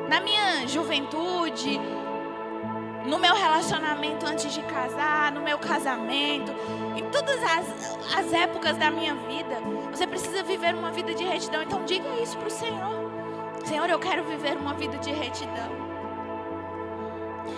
Na minha juventude, no meu relacionamento antes de casar, no meu casamento, em todas as épocas da minha vida, você precisa viver uma vida de retidão. Então diga isso para o Senhor: Senhor, eu quero viver uma vida de retidão.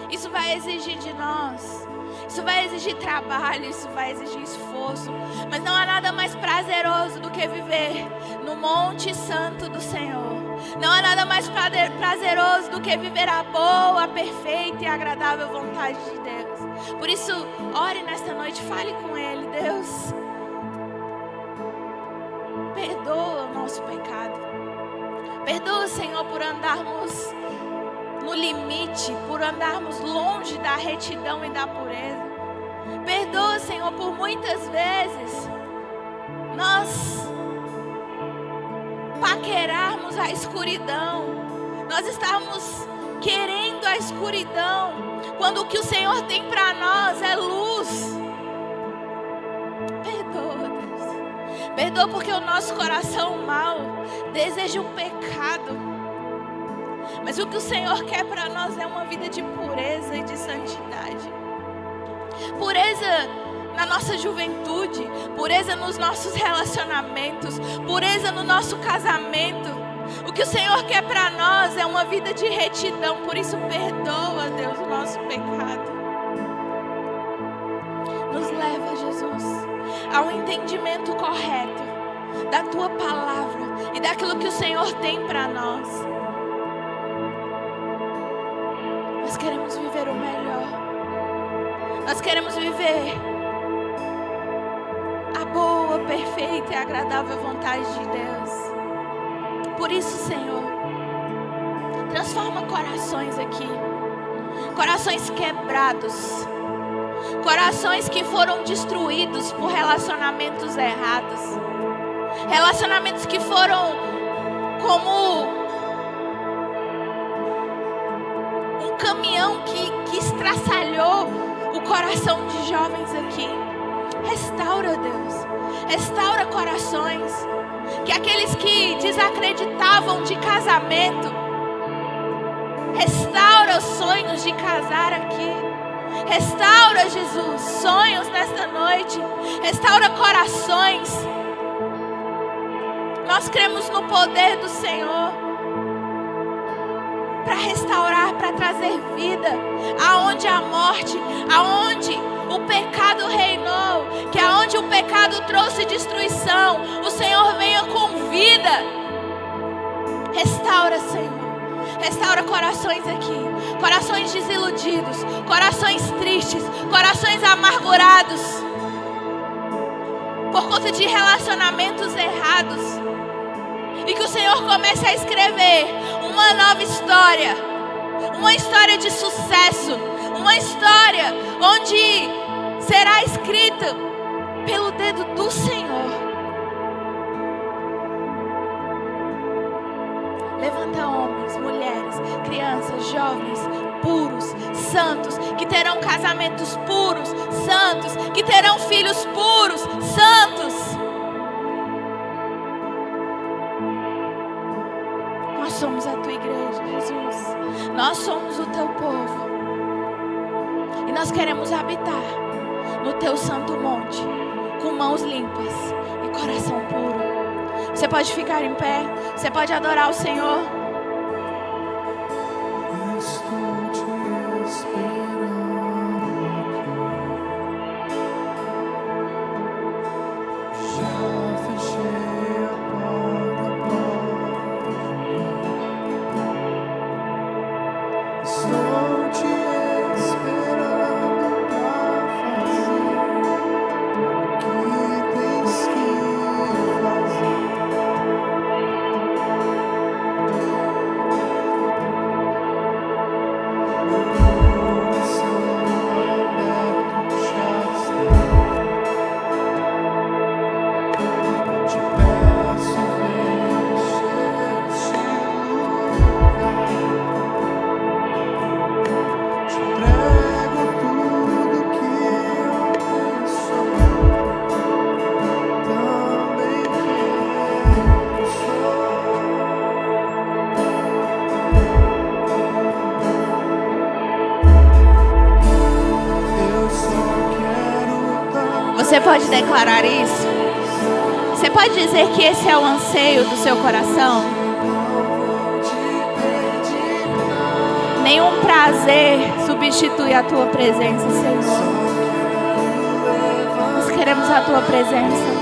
Isso vai exigir de nós, isso vai exigir trabalho, isso vai exigir esforço, mas não há nada mais prazeroso do que viver no Monte Santo do Senhor. Não há nada mais prazeroso do que viver a boa, perfeita e agradável vontade de Deus. Por isso, ore nesta noite, fale com Ele: Deus, perdoa o nosso pecado. Perdoa, Senhor, por andarmos no limite, por andarmos longe da retidão e da pureza. Perdoa, Senhor, por muitas vezes nós paquerarmos a escuridão, nós estamos querendo a escuridão, quando o que o Senhor tem para nós é luz. Perdoa, Deus. Perdoa porque o nosso coração mau deseja o pecado, mas o que o Senhor quer para nós é uma vida de pureza e de santidade. Pureza na nossa juventude, pureza nos nossos relacionamentos, pureza no nosso casamento. O que o Senhor quer para nós é uma vida de retidão. Por isso, perdoa, Deus, o nosso pecado. Nos leva, Jesus, ao entendimento correto da Tua palavra e daquilo que o Senhor tem para nós. Nós queremos viver o melhor. Nós queremos viver a boa, perfeita e agradável vontade de Deus. Por isso, Senhor, transforma corações aqui. Corações quebrados. Corações que foram destruídos por relacionamentos errados. Relacionamentos que foram como um caminhão que estraçalhou o coração de jovens aqui. Restaura, Deus. Restaura corações. Que aqueles que desacreditavam de casamento, restaura os sonhos de casar aqui. Restaura, Jesus, sonhos nesta noite. Restaura corações. Nós cremos no poder do Senhor para restaurar, para trazer vida aonde a morte, aonde o pecado reinou. pecado trouxe destruição, o Senhor venha com vida. Restaura, Senhor. Restaura corações aqui, corações desiludidos, corações tristes, corações amargurados por conta de relacionamentos errados. E que o Senhor comece a escrever uma nova história, uma história de sucesso, uma história onde será escrita pelo dedo do Senhor. Levanta homens, mulheres, crianças, jovens, puros, santos, que terão casamentos puros, santos, que terão filhos puros, santos. Nós somos a tua igreja, Jesus. Nós somos o teu povo. E nós queremos habitar no teu santo monte, com mãos limpas e coração puro. Você pode ficar em pé, você pode adorar o Senhor. Eu estou te esperando aqui. Já fechei a porta, estou te esperando pra fazer o que tens que fazer. Você pode declarar isso? Você pode dizer que esse é o anseio do seu coração? Nenhum prazer substitui a tua presença, Senhor. Nós queremos a tua presença.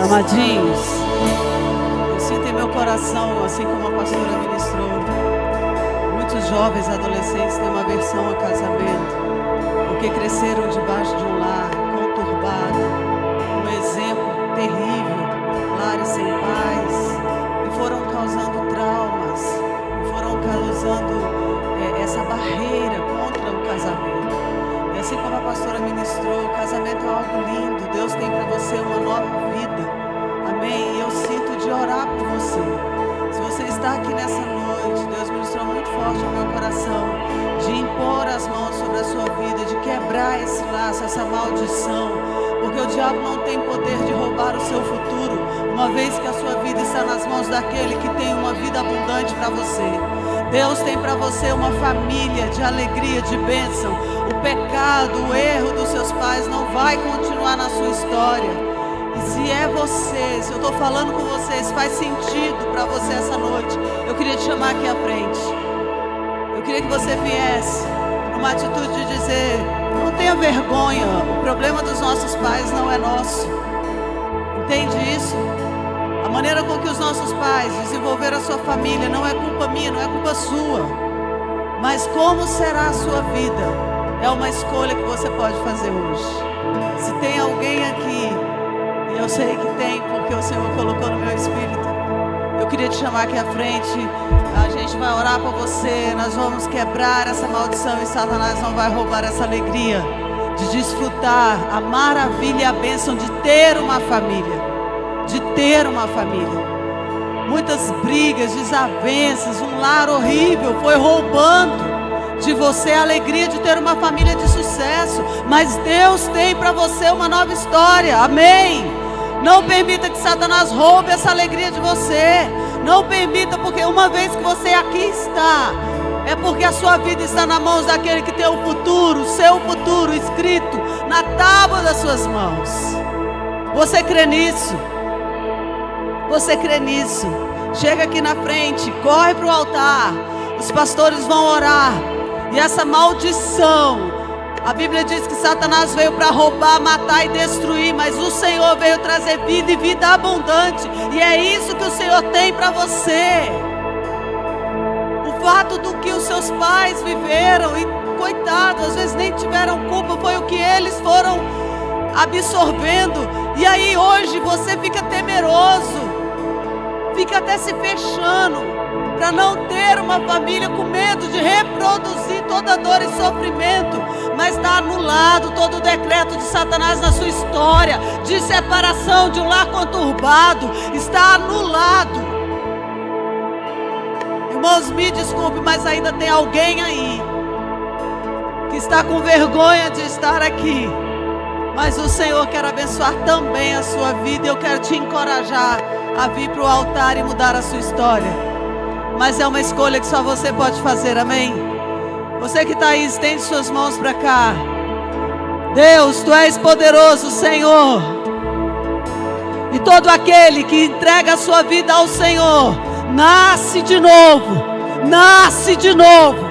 Amadinhos, eu sinto em meu coração, assim como a pastora ministrou, muitos jovens adolescentes têm uma aversão a casamento, porque cresceram debaixo de um lar conturbado, terrível, lares sem paz, e foram causando traumas, e foram causando essa barreira contra o casamento. E assim como a pastora ministrou, o casamento é algo lindo. Deus tem para você uma nova vida. Amém? E eu sinto de orar por você. Se você está aqui nessa noite, Deus ministrou muito forte no meu coração de impor as mãos sobre a sua vida, de quebrar esse laço, essa maldição, porque o diabo não tem poder de roubar o seu futuro, uma vez que a sua vida está nas mãos daquele que tem uma vida abundante para você. Deus tem para você uma família de alegria, de bênção. O pecado, o erro dos seus pais não vai continuar na sua história. E se é você, se eu estou falando com você, se faz sentido para você essa noite, eu queria te chamar aqui à frente. Eu queria que você viesse numa atitude de dizer: não tenha vergonha, o problema dos nossos pais não é nosso. Entende isso? A maneira com que os nossos pais desenvolveram a sua família não é culpa minha, não é culpa sua. Mas como será a sua vida? É uma escolha que você pode fazer hoje. Se tem alguém aqui, e eu sei que tem, porque o Senhor colocou no meu espírito, eu queria te chamar aqui à frente. A gente vai orar por você. Nós vamos quebrar essa maldição e Satanás não vai roubar essa alegria de desfrutar a maravilha e a bênção de ter uma família. De ter uma família. Muitas brigas, desavenças, um lar horrível foi roubando de você a alegria de ter uma família de sucesso. Mas Deus tem para você uma nova história. Amém? Não permita que Satanás roube essa alegria de você. Não permita, porque uma vez que você aqui está, é porque a sua vida está nas mãos daquele que tem o futuro, o seu futuro escrito na tábua das suas mãos. Você crê nisso? Você crê nisso? Chega aqui na frente, corre para o altar. Os pastores vão orar. E essa maldição, a Bíblia diz que Satanás veio para roubar, matar e destruir, mas o Senhor veio trazer vida e vida abundante. E é isso que o Senhor tem para você. O fato do que os seus pais viveram, e coitado, às vezes nem tiveram culpa, foi o que eles foram absorvendo. E aí hoje você fica temeroso, fica até se fechando para não ter uma família, com medo de reproduzir toda dor e sofrimento. Mas está anulado todo o decreto de Satanás na sua história, de separação, de um lar conturbado. Está anulado. Irmãos, me desculpe, mas ainda tem alguém aí que está com vergonha de estar aqui. Mas o Senhor quer abençoar também a sua vida. E eu quero te encorajar a vir para o altar e mudar a sua história. Mas é uma escolha que só você pode fazer, amém? Você que está aí, estende suas mãos para cá. Deus, Tu és poderoso, Senhor. E todo aquele que entrega a sua vida ao Senhor, nasce de novo. Nasce de novo.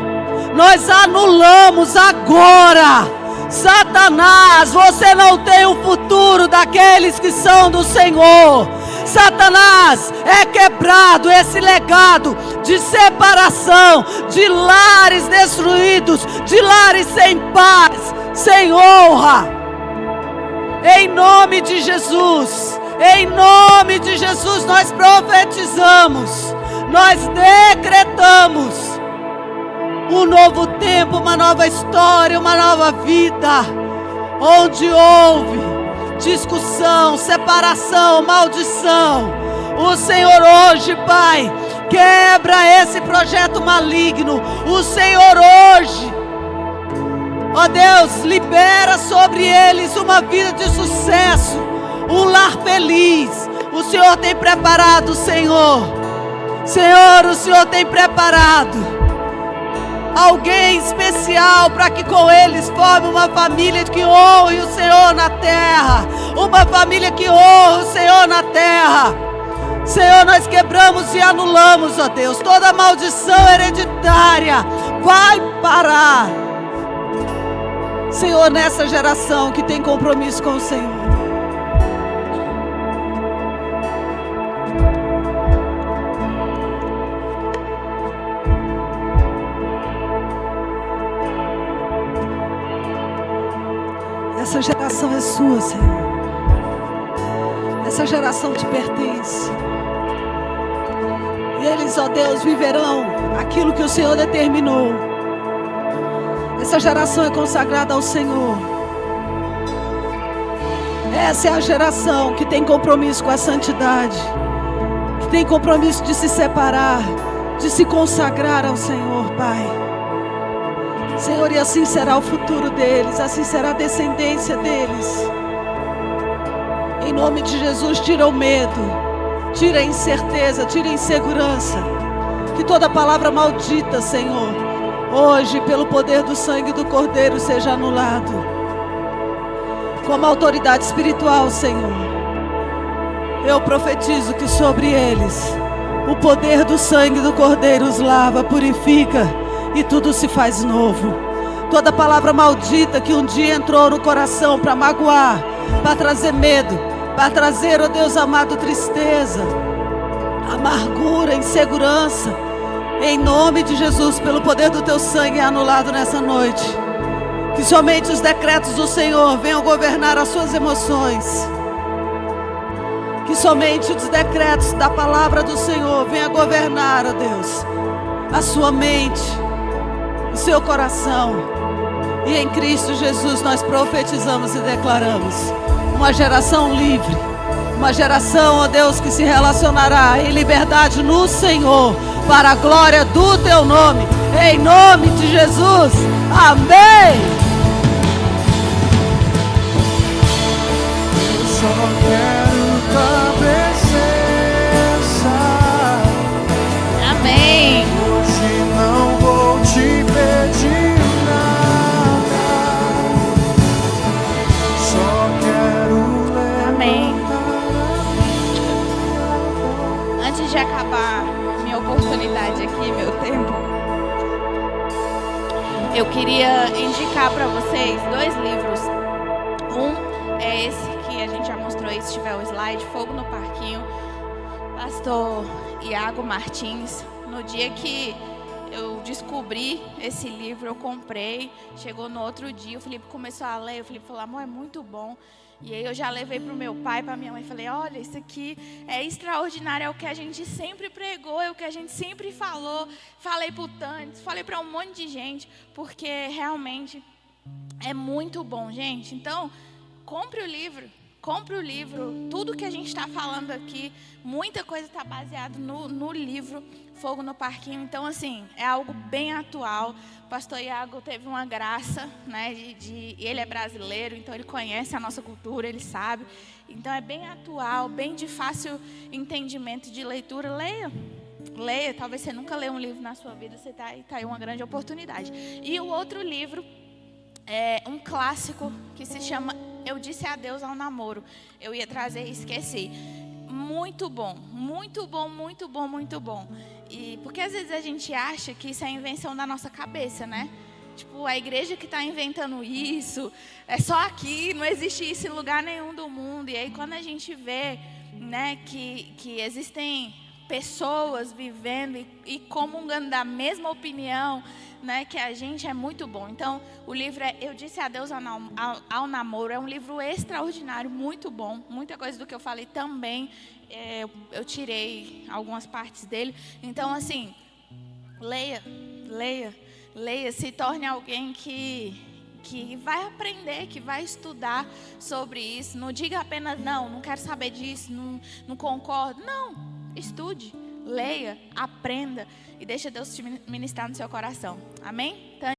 Nós anulamos agora. Satanás, você não tem o futuro daqueles que são do Senhor. Satanás, é quebrado esse legado de separação, de lares destruídos, de lares sem paz, sem honra. Em nome de Jesus, em nome de Jesus, nós profetizamos, nós decretamos um novo tempo, uma nova história, uma nova vida, onde houve discussão, separação, maldição. O Senhor hoje, Pai, quebra esse projeto maligno. O Senhor hoje, ó Deus, libera sobre eles uma vida de sucesso, um lar feliz. O Senhor tem preparado, Senhor. Senhor, o Senhor tem preparado alguém especial para que com eles forme uma família que honre o Senhor na terra. Uma família que honre o Senhor na terra. Senhor, nós quebramos e anulamos, ó Deus, toda maldição hereditária. Vai parar, Senhor, nessa geração que tem compromisso com o Senhor. Essa geração é sua, Senhor. Essa geração te pertence. E eles, ó Deus, viverão aquilo que o Senhor determinou. Essa geração é consagrada ao Senhor. Essa é a geração que tem compromisso com a santidade, que tem compromisso de se separar, de se consagrar ao Senhor, Pai. Senhor, e assim será o futuro deles, assim será a descendência deles. Em nome de Jesus, tira o medo, tira a incerteza, tira a insegurança. Que toda palavra maldita, Senhor, hoje, pelo poder do sangue do Cordeiro, seja anulado. Como autoridade espiritual, Senhor, eu profetizo que sobre eles o poder do sangue do Cordeiro os lava, purifica e tudo se faz novo. Toda palavra maldita que um dia entrou no coração para magoar, para trazer medo, para trazer, ó Deus amado, tristeza, amargura, insegurança, em nome de Jesus, pelo poder do teu sangue, é anulado nessa noite. Que somente os decretos do Senhor venham governar as suas emoções. Que somente os decretos da palavra do Senhor venham governar, ó Deus, a sua mente, o seu coração. E em Cristo Jesus nós profetizamos e declaramos uma geração livre, uma geração, ó Deus, que se relacionará em liberdade no Senhor, para a glória do teu nome, em nome de Jesus, amém. Só quero tua presença. Amém. Hoje não vou te pedir nada. Só quero levantar. Amém. Antes de acabar minha oportunidade aqui, meu tempo, eu queria indicar para vocês 2 livros. Um é esse que a gente já mostrou aí, se tiver o slide, Fogo no Parquinho, pastor Iago Martins. No dia que eu descobri esse livro, eu comprei, chegou no outro dia, o Felipe começou a ler, o Felipe falou, amor, é muito bom. E aí eu já levei para o meu pai, para minha mãe, falei, olha, isso aqui é extraordinário, é o que a gente sempre pregou, é o que a gente sempre falou. Falei para o Tantes, falei para um monte de gente, porque realmente é muito bom, gente. Então, compre o livro. Compre o livro, tudo que a gente está falando aqui, muita coisa está baseada no livro Fogo no Parquinho. Então, assim, é algo bem atual. O pastor Iago teve uma graça, né, ele é brasileiro, então ele conhece a nossa cultura, ele sabe. Então, é bem atual, bem de fácil entendimento de leitura. Leia, talvez você nunca leu um livro na sua vida, você tá aí uma grande oportunidade. E o outro livro é um clássico que se chama Eu Disse Adeus ao Namoro. Eu ia trazer e esqueci. Muito bom, muito bom, muito bom, muito bom. E porque às vezes a gente acha que isso é invenção da nossa cabeça, né? Tipo, a igreja que está inventando isso, é só aqui, não existe isso em lugar nenhum do mundo. E aí quando a gente vê, né, que existem pessoas vivendo e comungando da mesma opinião, né, que a gente, é muito bom. Então, o livro é Eu Disse Adeus ao Namoro. É um livro extraordinário, muito bom. Muita coisa do que eu falei também, eu tirei algumas partes dele. Então, assim, leia, se torne alguém que vai aprender, que vai estudar sobre isso. Não diga apenas, não quero saber disso, não concordo. Não, estude, leia, aprenda e deixa Deus te ministrar no seu coração. Amém? Então,